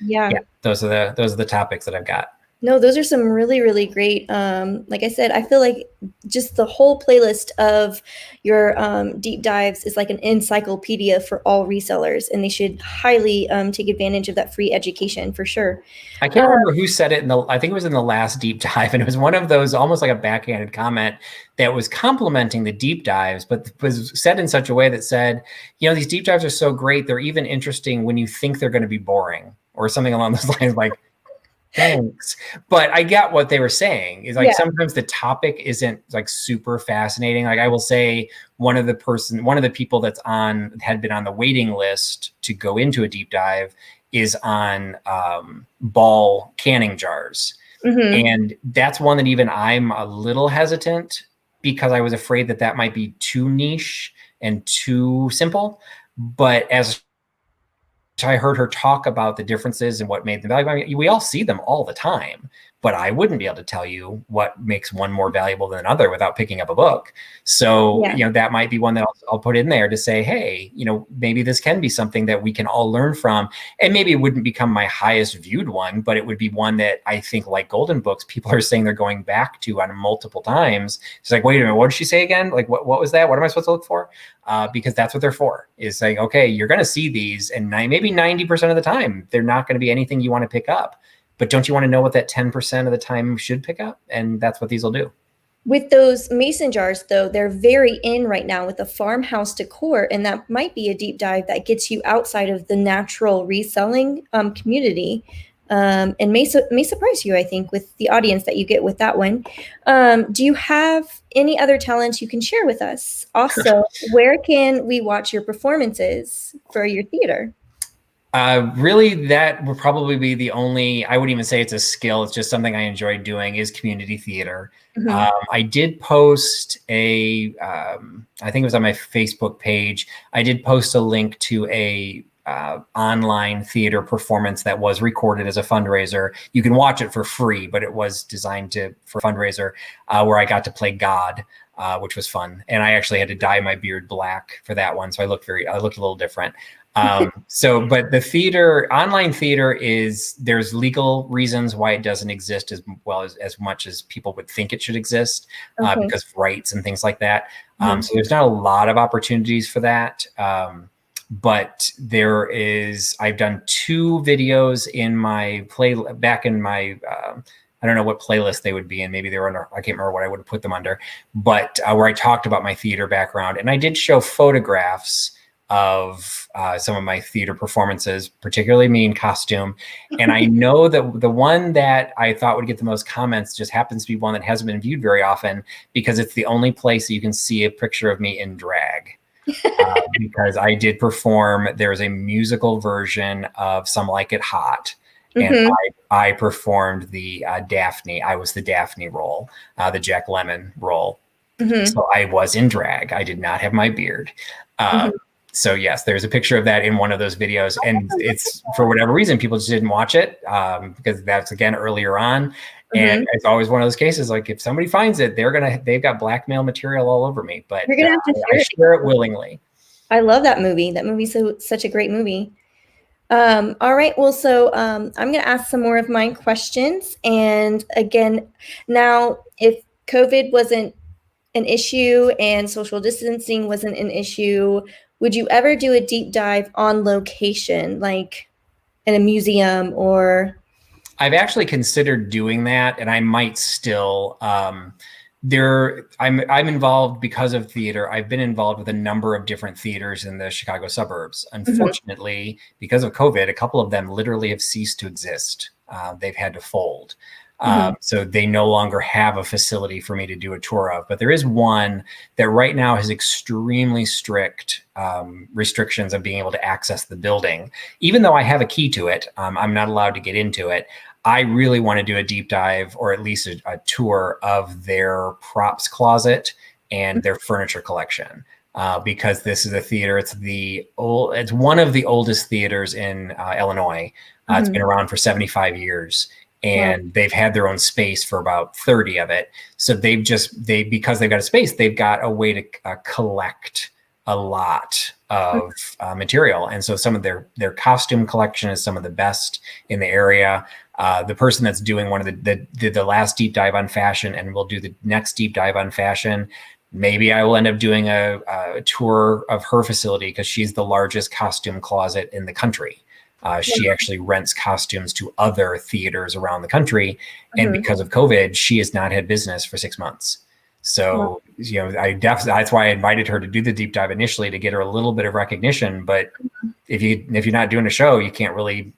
yeah, those are the topics that I've got. No, those are some really, really great. Like I said, I feel like just the whole playlist of your deep dives is like an encyclopedia for all resellers, and they should highly take advantage of that free education for sure. I can't remember who said it I think it was in the last deep dive, and it was one of those almost like a backhanded comment that was complimenting the deep dives, but was said in such a way that said, you know, these deep dives are so great, they're even interesting when you think they're going to be boring, or something along those lines, like, thanks. But I get what they were saying is like, sometimes the topic isn't like super fascinating. Like I will say one of the people that's had been on the waiting list to go into a deep dive is on ball canning jars. And that's one that even I'm a little hesitant because I was afraid that might be too niche and too simple. But as I heard her talk about the differences and what made them valuable, I mean, we all see them all the time, but I wouldn't be able to tell you what makes one more valuable than another without picking up a book. So, that might be one that I'll put in there to say, hey, maybe this can be something that we can all learn from. And maybe it wouldn't become my highest viewed one, but it would be one that I think, like Golden Books, people are saying they're going back to on multiple times. It's like, wait a minute, what did she say again? Like, what was that? What am I supposed to look for? Because that's what they're for, is saying, okay, you're going to see these, and maybe 90% of the time, they're not going to be anything you want to pick up. But don't you want to know what that 10% of the time should pick up? And that's what these will do. With those mason jars, though, they're very in right now with the farmhouse decor, and that might be a deep dive that gets you outside of the natural reselling community, and may surprise you, I think, with the audience that you get with that one. Do you have any other talents you can share with us? Also, where can we watch your performances for your theater? Really, that would probably be the only, I wouldn't even say it's a skill. It's just something I enjoy doing, is community theater. I did post I think it was on my Facebook page. I did post a link to a online theater performance that was recorded as a fundraiser. You can watch it for free, but it was designed for fundraiser, where I got to play God, which was fun. And I actually had to dye my beard black for that one. So I looked a little different. But the online theater there's legal reasons why it doesn't exist as well as much as people would think it should exist, because of rights and things like that. So there's not a lot of opportunities for that. But I've done 2 videos in my back in my, I don't know what playlist they would be in. Maybe they were under, I can't remember what I would have put them under, but where I talked about my theater background, and I did show photographs of some of my theater performances, particularly me in costume. And I know that the one that I thought would get the most comments just happens to be one that hasn't been viewed very often, because it's the only place that you can see a picture of me in drag. Because I did perform, there's a musical version of Some Like It Hot. And I performed the Daphne. I was the Daphne role, the Jack Lemmon role. So I was in drag. I did not have my beard. So yes, there's a picture of that in one of those videos, and it's, for whatever reason, people just didn't watch it, because that's, again, earlier on. And it's always one of those cases, like, if somebody finds it, they've got blackmail material all over me, but I share it willingly. I love that movie. That movie's such a great movie. All right. Well, so I'm going to ask some more of my questions. And again, now, if COVID wasn't an issue and social distancing wasn't an issue, would you ever do a deep dive on location, like in a museum? Or I've actually considered doing that, and I might still. I'm involved because of theater. I've been involved with a number of different theaters in the Chicago suburbs. Unfortunately, because of COVID, a couple of them literally have ceased to exist. They've had to fold. So they no longer have a facility for me to do a tour of. But there is one that right now has extremely strict restrictions of being able to access the building. Even though I have a key to it, I'm not allowed to get into it. I really want to do a deep dive, or at least a tour of their props closet and their furniture collection. Because this is a theater. It's one of the oldest theaters in Illinois. It's been around for 75 years. And they've had their own space for about 30 of it. So because they've got a space, they've got a way to collect a lot of material. And so some of their costume collection is some of the best in the area. The person that's doing one of the last deep dive on fashion, and we'll do the next deep dive on fashion, maybe I will end up doing a tour of her facility, because she's the largest costume closet in the country. She actually rents costumes to other theaters around the country. And because of COVID, she has not had business for 6 months. So, that's why I invited her to do the deep dive initially, to get her a little bit of recognition. But if you're not doing a show, you can't really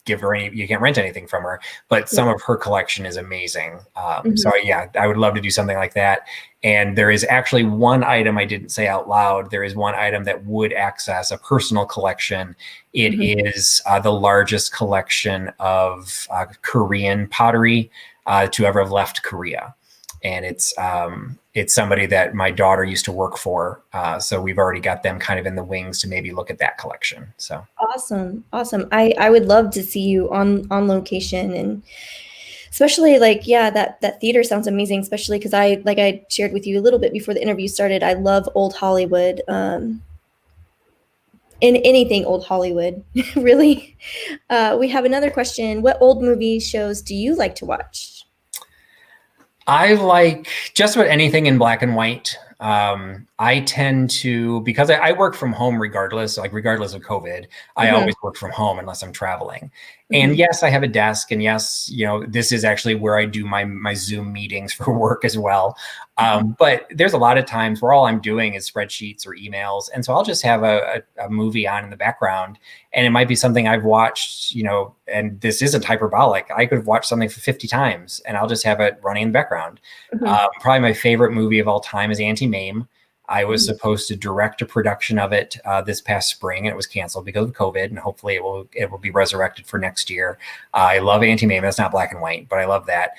you can't rent anything from her. But some of her collection is amazing. So yeah, I would love to do something like that. And there is actually one item I didn't say out loud. There is one item that would access a personal collection. It is the largest collection of Korean pottery to ever have left Korea. And it's somebody that my daughter used to work for. So we've already got them kind of in the wings to maybe look at that collection. So awesome. I would love to see you on location and Especially like, yeah, that theater sounds amazing, especially because I shared with you a little bit before the interview started, I love old Hollywood. In anything old Hollywood, really. We have another question. What old movie shows do you like to watch? I like just about anything in black and white. I tend to, because I work from home regardless, like regardless of COVID, I Mhm. always work from home unless I'm traveling. And Mhm. yes, I have a desk, and yes, this is actually where I do my Zoom meetings for work as well. But there's a lot of times where all I'm doing is spreadsheets or emails, and so I'll just have a movie on in the background, and it might be something I've watched, and this isn't hyperbolic. I could have watched something for 50 times, and I'll just have it running in the background. Mhm. Probably my favorite movie of all time is Anti-Mame. I was Mhm. supposed to direct a production of it this past spring, and it was canceled because of COVID. And hopefully, it will be resurrected for next year. I love Anti-Mame. That's not black and white, but I love that.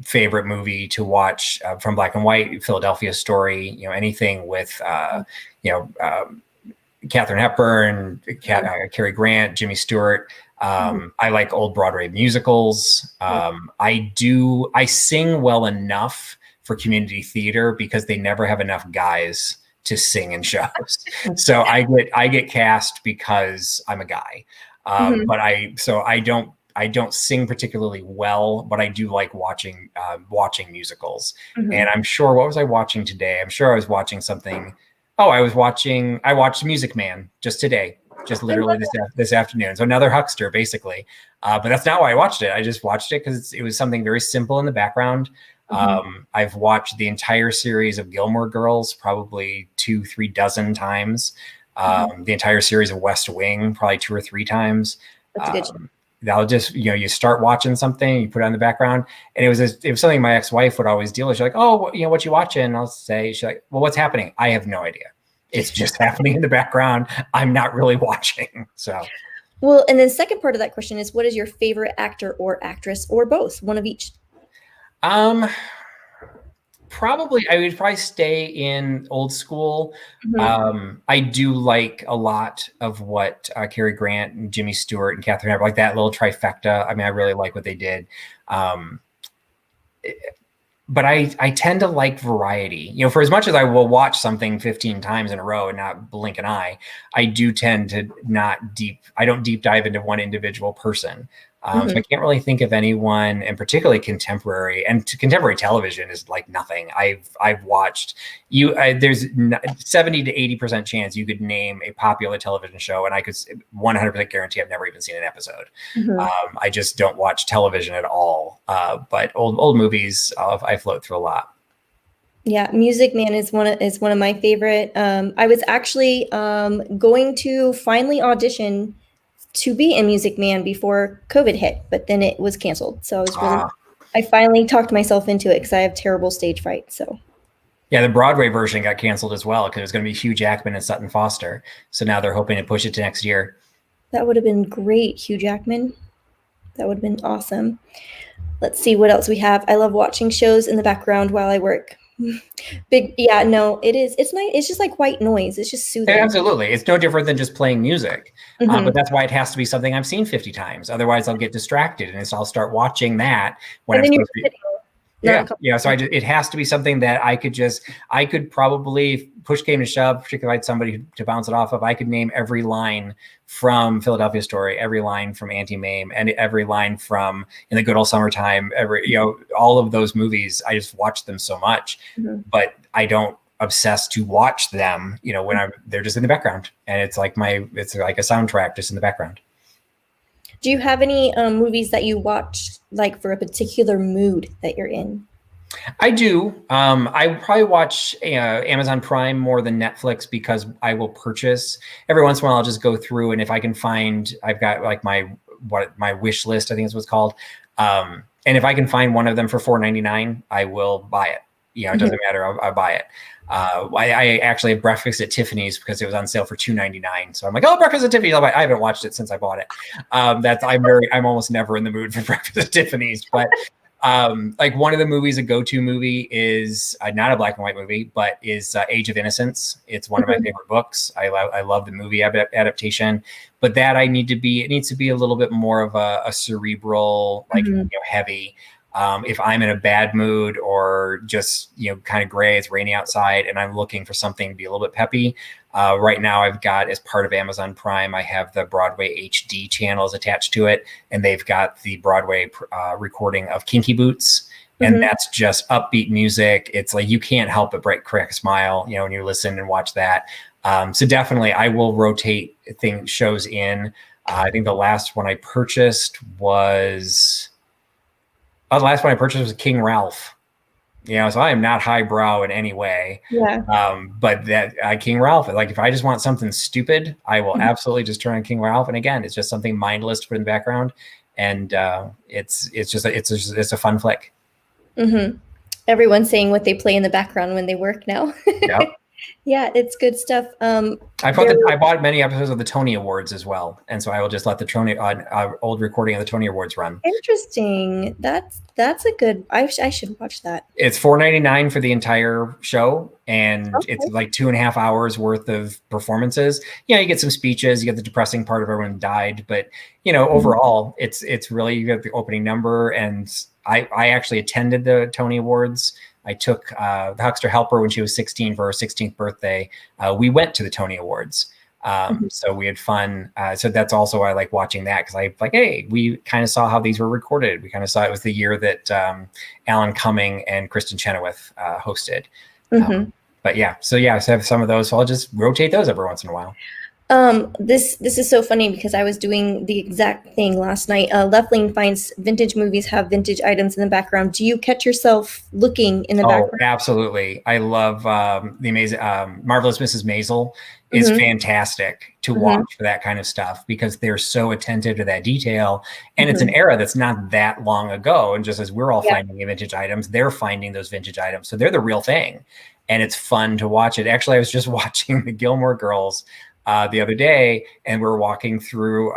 Favorite movie to watch from black and white: Philadelphia Story. Anything with Katharine Hepburn, Cary Grant, Jimmy Stewart. I like old Broadway musicals. I sing well enough for community theater because they never have enough guys to sing in shows. So I get cast because I'm a guy. Mhm. But I don't sing particularly well, but I do like watching musicals. And Mhm. I'm sure, what was I watching today? I'm sure I was watching something. Oh, I watched Music Man just today, just I literally love this afternoon. So another Huckster, basically. But that's not why I watched it. I just watched it because it was something very simple in the background. Mhm. I've watched the entire series of Gilmore Girls probably 2-3 dozen times. Mhm. The entire series of West Wing probably 2 or 3 times. That's a good show. Um, I'll just, you start watching something, you put it on the background, and it was something my ex-wife would always deal with. She's like, "Oh, what you watching?" And I'll say, she's like, "Well, what's happening?" I have no idea. It's just happening in the background. I'm not really watching. So, Well, and then second part of that question is, what is your favorite actor or actress or both? One of each. um, I would probably stay in old school. Mhm. I do like a lot of what Cary Grant and Jimmy Stewart and Catherine Hepburn, like that little trifecta. I mean, I really like what they did. Um, but I tend to like variety. For as much as I will watch something 15 times in a row and not blink an eye, I do tend to I don't deep dive into one individual person. So I Mhm. can't really think of anyone, and particularly contemporary. And contemporary television is like nothing. I've watched there's 70 to 80% chance you could name a popular television show, and I could 100% guarantee I've never even seen an episode. Mhm. I just don't watch television at all. But old movies, I float through a lot. Yeah, Music Man is one of my favorite. I was actually going to finally audition to be in Music Man before COVID hit, but then it was canceled. So I finally talked myself into it because I have terrible stage fright. So Yeah, the Broadway version got canceled as well because it was going to be Hugh Jackman and Sutton Foster. So now they're hoping to push it to next year. that would have been great, Hugh Jackman. That would have been awesome. Let's see what else we have. I love watching shows in the background while I work. Big, yeah, no, it is. It's nice. It's just like white noise. It's just Yeah, soothing. absolutely. It's no different than just playing music. But Mhm. that's why it has to be something I've seen 50 times. Otherwise, I'll get distracted, and I'll start watching that when And I'm then you're supposed to be. sitting, Yeah, not yeah. So it has to be something that I could probably, push came to shove, particularly if I had somebody to bounce it off of. I could name every line from Philadelphia Story, every line from Anti-Mame, and every line from In the Good Old Summertime. All of those movies. I just watch them so much, Mhm. but I don't obsess to watch them. When they're just in the background, and it's like a soundtrack just in the background. Do you have any movies that you watch like for a particular mood that you're in? I do. I probably watch Amazon Prime more than Netflix because I will purchase every once in a while. I'll just go through, and if I can find, I've got like my wish list, I think is what's called. And if I can find one of them for $4.99, I will buy it. It Mhm. doesn't matter. I'll buy it. I actually have breakfast at Tiffany's because it was on sale for $2.99. So I'm like, oh, breakfast at Tiffany's. I'll buy it. I haven't watched it since I bought it. I'm almost never in the mood for breakfast at Tiffany's, but Like one of the movies, a go-to movie is not a black and white movie, but is Age of Innocence. It's one of my favorite books. I love the movie adaptation, but that it needs to be a little bit more of a cerebral, like heavy. If I'm in a bad mood or just kind of gray, it's rainy outside, and I'm looking for something to be a little bit peppy. Right now, I've got, as part of Amazon Prime, I have the Broadway HD channels attached to it, and they've got the Broadway recording of Kinky Boots, and that's just upbeat music. It's like you can't help but crack a smile, when you listen and watch that. So definitely, I will rotate shows in. I think the last one I purchased was King Ralph. So I am not highbrow in any way. Yeah. But that King Ralph, like if I just want something stupid, I will absolutely just turn on King Ralph. And again, it's just something mindless to put in the background, and it's a fun flick. Everyone's saying what they play in the background when they work now. Yep. Yeah, it's good stuff. I bought many episodes of the Tony Awards as well, and so I will just let the Tony old recording of the Tony Awards run. Interesting. That's a good. I should watch that. It's $4.99 for the entire show, and it's like 2.5 hours worth of performances. You get some speeches, you get the depressing part of everyone died, but overall, it's really, you got the opening number, and I actually attended the Tony Awards. I took the Huckster helper when she was 16 for her 16th birthday. We went to the Tony Awards. So we had fun. So that's also why I like watching that, because I like, hey, we kind of saw how these were recorded. We kind of saw it was the year that Alan Cumming and Kristen Chenoweth hosted. But yeah, so I have some of those. So I'll just rotate those every once in a while. This is so funny because I was doing the exact thing last night. Lefling finds vintage movies have vintage items in the background. Do you catch yourself looking in the background? Absolutely. I love the amazing Marvelous Mrs. Maisel is fantastic to watch for that kind of stuff, because they're so attentive to that detail, and it's an era that's not that long ago. And just as we're all finding vintage items, they're finding those vintage items, so they're the real thing, and it's fun to watch it. Actually, I was just watching the Gilmore Girls the other day, and we were walking through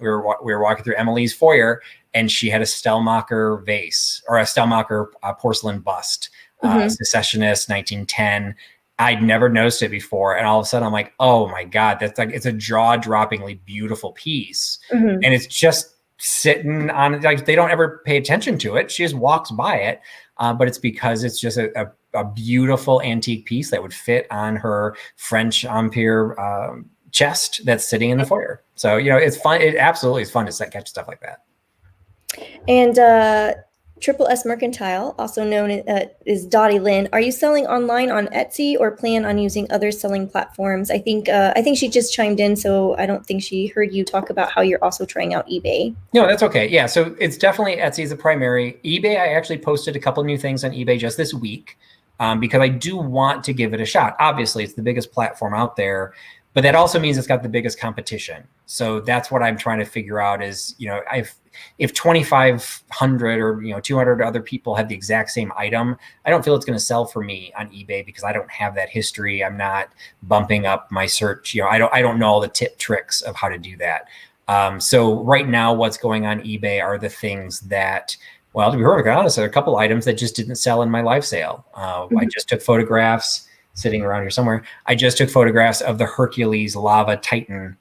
walking through Emily's foyer, and she had a Stellmacher vase, or a Stellmacher porcelain bust, Secessionist 1910. I'd never noticed it before, and all of a sudden I'm like, oh my god, that's like, it's a jaw-droppingly beautiful piece, and it's just sitting on, like, they don't ever pay attention to it. She just walks by it, but it's because it's just a beautiful antique piece that would fit on her French Empire chest that's sitting in the foyer. So, it's fun. It absolutely is fun to catch stuff like that. And Triple S Mercantile, also known as Dottie Lynn, are you selling online on Etsy or plan on using other selling platforms? I think she just chimed in, so I don't think she heard you talk about how you're also trying out eBay. No, that's okay. Yeah, so it's definitely Etsy is the primary. eBay, I actually posted a couple new things on eBay just this week, because I do want to give it a shot. Obviously, it's the biggest platform out there, but that also means it's got the biggest competition. So that's what I'm trying to figure out is, if 2,500 or 200 other people have the exact same item, I don't feel it's going to sell for me on eBay, because I don't have that history. I'm not bumping up my search. I don't know all the tricks of how to do that. So right now, what's going on eBay are the things that, well, to be perfectly honest, there are a couple items that just didn't sell in my live sale. I just took photographs sitting around here somewhere. I just took photographs of the Hercules Lava Titan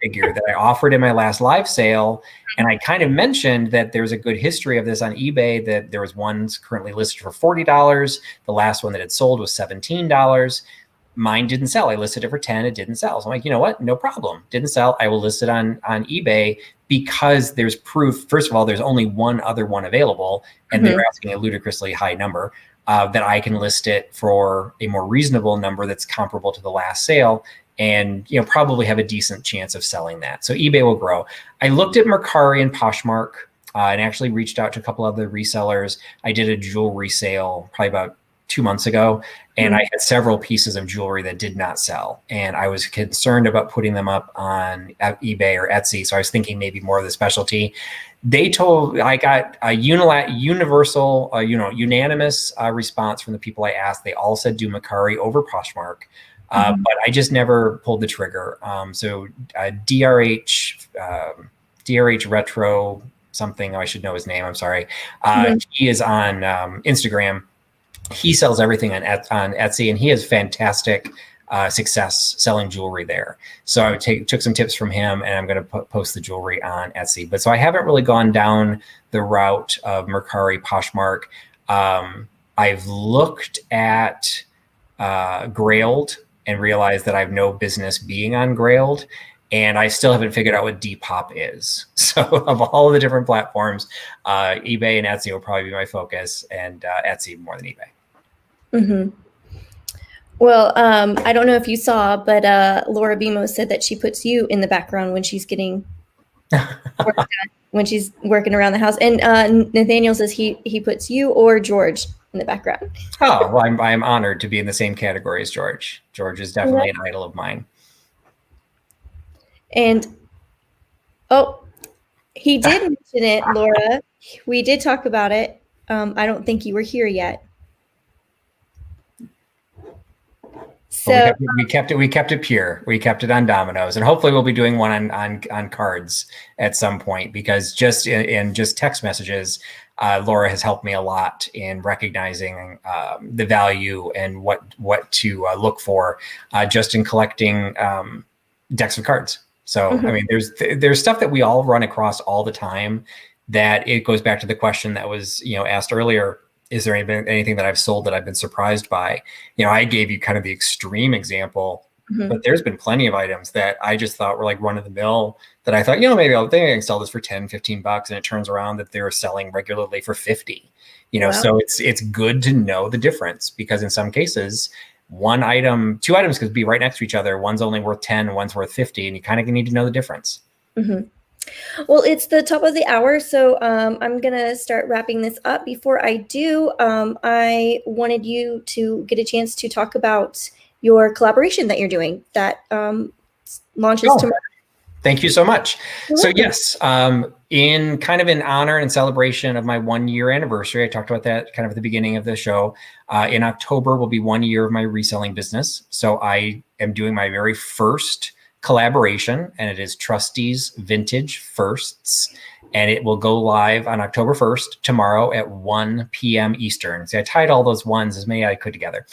figure that I offered in my last live sale. And I kind of mentioned that there's a good history of this on eBay, that there was ones currently listed for $40. The last one that had sold was $17. Mine didn't sell. I listed it for 10. It didn't sell. So I'm like, you know what? No problem. Didn't sell. I will list it on eBay, because there's proof. First of all, there's only one other one available, and they're asking a ludicrously high number, that I can list it for a more reasonable number that's comparable to the last sale, and probably have a decent chance of selling that. So eBay will grow. I looked at Mercari and Poshmark, and actually reached out to a couple other resellers. I did a jewelry sale probably about 2 months ago, and I had several pieces of jewelry that did not sell, and I was concerned about putting them up on eBay or Etsy. So I was thinking maybe more of the specialty. I got a universal, unanimous response from the people I asked. They all said do Mercari over Poshmark, but I just never pulled the trigger. So DRH Retro something. Oh, I should know his name. I'm sorry. Mhm. He is on Instagram. He sells everything on Etsy, and he has fantastic success selling jewelry there. So I took some tips from him, and I'm going to post the jewelry on Etsy. But so I haven't really gone down the route of Mercari, Poshmark. I've looked at Grailed and realized that I have no business being on Grailed. And I still haven't figured out what Depop is. So of all of the different platforms, eBay and Etsy will probably be my focus, and Etsy more than eBay. Mm-hmm. Well, I don't know if you saw, but Laura Bimo said that she puts you in the background when she's getting work done, when she's working around the house. And Nathaniel says he puts you or George in the background. Oh, well, I'm honored to be in the same category as George. George is definitely an idol of mine. And he did mention it, Laura. We did talk about it. I don't think you were here yet. So we kept it pure. We kept it on dominoes, and hopefully we'll be doing one on cards at some point, because just in just text messages, Laura has helped me a lot in recognizing the value and what to look for just in collecting decks of cards. So I mean, there's stuff that we all run across all the time that it goes back to the question that was asked earlier. Is there anything that I've sold that I've been surprised by? I gave you kind of the extreme example, but there's been plenty of items that I just thought were like run of the mill that I thought, maybe I can sell this for 10, 15 bucks. And it turns around that they're selling regularly for 50, wow. So it's good to know the difference, because in some cases, two items could be right next to each other. One's only worth 10, one's worth 50. And you kind of need to know the difference. Mm-hmm. Well, it's the top of the hour, so I'm going to start wrapping this up. Before I do, I wanted you to get a chance to talk about your collaboration that you're doing that launches tomorrow. Thank you so much. So yes, in honor and celebration of my 1 year anniversary, I talked about that kind of at the beginning of the show. In October will be 1 year of my reselling business. So I am doing my very first collaboration, and it is Trusty's Vintage Firsts, and it will go live on October 1st, tomorrow at 1 p.m. Eastern. See, I tied all those ones as many as I could together.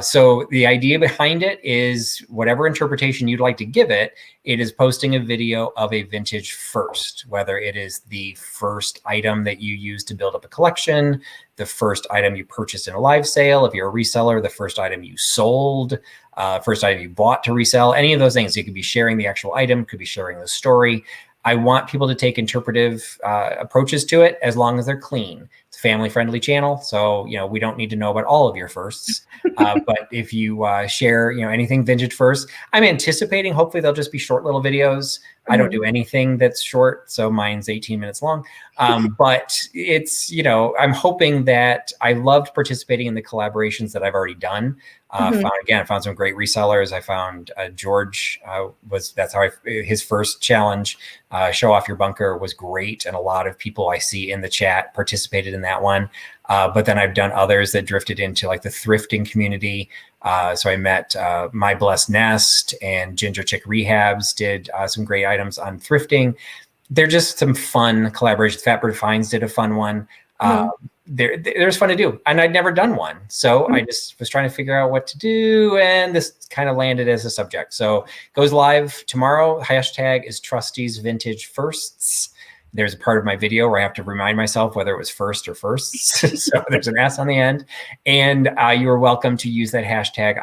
So the idea behind it is, whatever interpretation you'd like to give it, it is posting a video of a vintage first, whether it is the first item that you use to build up a collection, the first item you purchased in a live sale, if you're a reseller, the first item you sold, first item you bought to resell, any of those things. You could be sharing the actual item, could be sharing the story. I want people to take interpretive approaches to it, as long as they're clean. It's a family-friendly channel, so we don't need to know about all of your firsts. But if you share anything vintage first, I'm anticipating hopefully they'll just be short little videos. I don't do anything that's short, so mine's 18 minutes long. But it's I'm hoping that I loved participating in the collaborations that I've already done. I found some great resellers. I found George that's how his first challenge, show off your bunker, was great, and a lot of people I see in the chat participated in that one. But then I've done others that drifted into like the thrifting community. So I met My Blessed Nest and Ginger Chick Rehabs did some great items on thrifting. They're just some fun collaborations. Fatbird Finds did a fun one. There's fun to do, and I'd never done one, so I just was trying to figure out what to do, and this kind of landed as a subject. So it goes live tomorrow. Hashtag is Trusty's Vintage Firsts. There's a part of my video where I have to remind myself whether it was first or firsts. So there's an S on the end, and you are welcome to use that hashtag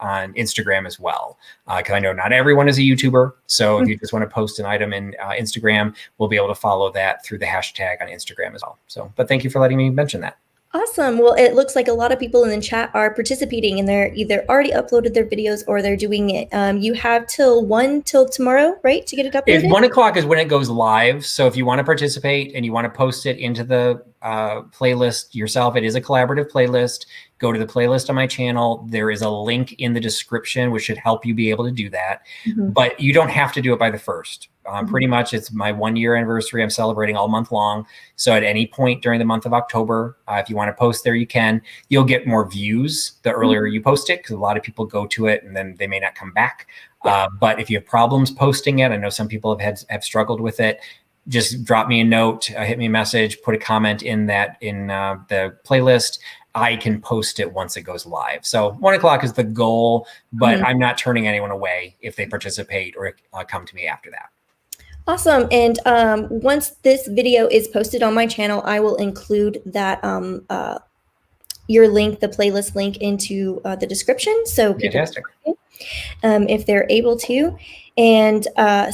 on Instagram as well, because I know not everyone is a YouTuber. So if you just want to post an item in Instagram, we'll be able to follow that through the hashtag on Instagram as well. So, but thank you for letting me mention that. Awesome. Well, it looks like a lot of people in the chat are participating, and they're either already uploaded their videos or they're doing it. You have till tomorrow, right, to get it uploaded? 1 o'clock is when it goes live. So if you want to participate and you want to post it into the playlist yourself, it is a collaborative playlist. Go to the playlist on my channel. There is a link in the description, which should help you be able to do that. But you don't have to do it by the 1st. Pretty much, it's my 1 year anniversary. I'm celebrating all month long. So at any point during the month of October, if you want to post there, you can. You'll get more views the earlier you post it, because a lot of people go to it and then they may not come back. But if you have problems posting it, I know some people have struggled with it. just drop me a note, hit me a message, put a comment in the playlist. I can post it once it goes live. So 1 o'clock is the goal, but I'm not turning anyone away if they participate or come to me after that. Awesome. And once this video is posted on my channel, I will include that your link, the playlist link, into the description. So people, fantastic. If they're able to. And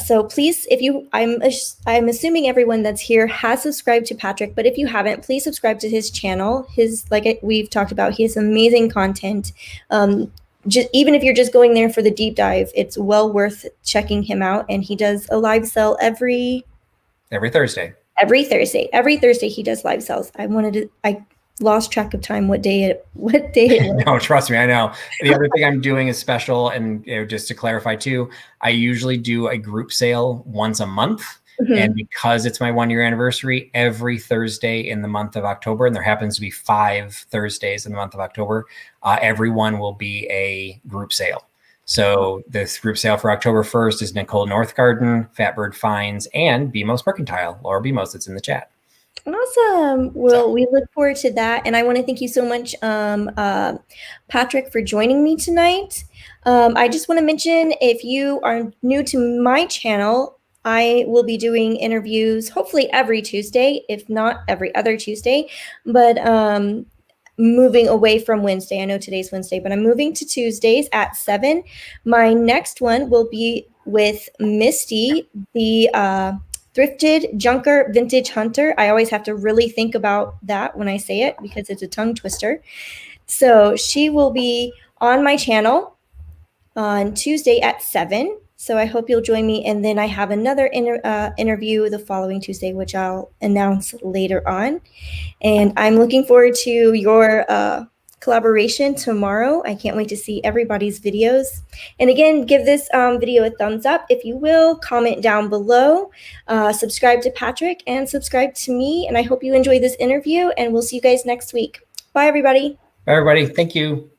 so please, I'm assuming everyone that's here has subscribed to Patrick, but if you haven't, please subscribe to his channel. We've talked about, he has amazing content. Even if you're just going there for the deep dive, it's well worth checking him out. And he does a live sell every Thursday. Every Thursday he does live sells. I lost track of time what day it was. No, trust me, I know. The other thing I'm doing is special, and just to clarify too, I usually do a group sale once a month. And because it's my 1 year anniversary, every Thursday in the month of October, and there happens to be 5 Thursdays in the month of October, everyone will be a group sale. So this group sale for October 1st is Nicole Northgarden, Fatbird Finds, and BMOS Mercantile, Laura BMOS, that's in the chat. Awesome. Well, we look forward to that. And I want to thank you so much, Patrick, for joining me tonight. I just want to mention, if you are new to my channel, I will be doing interviews hopefully every Tuesday, if not every other Tuesday, but moving away from Wednesday. I know today's Wednesday, but I'm moving to Tuesdays at 7. My next one will be with Misty, the Thrifted Junker Vintage Hunter. I always have to really think about that when I say it because it's a tongue twister. So she will be on my channel on Tuesday at 7. So I hope you'll join me. And then I have another interview the following Tuesday, which I'll announce later on. And I'm looking forward to your collaboration tomorrow. I can't wait to see everybody's videos. And again, give this video a thumbs up if you will, comment down below, subscribe to Patrick, and subscribe to me. And I hope you enjoyed this interview, and we'll see you guys next week. Bye, everybody. Bye, everybody. Thank you.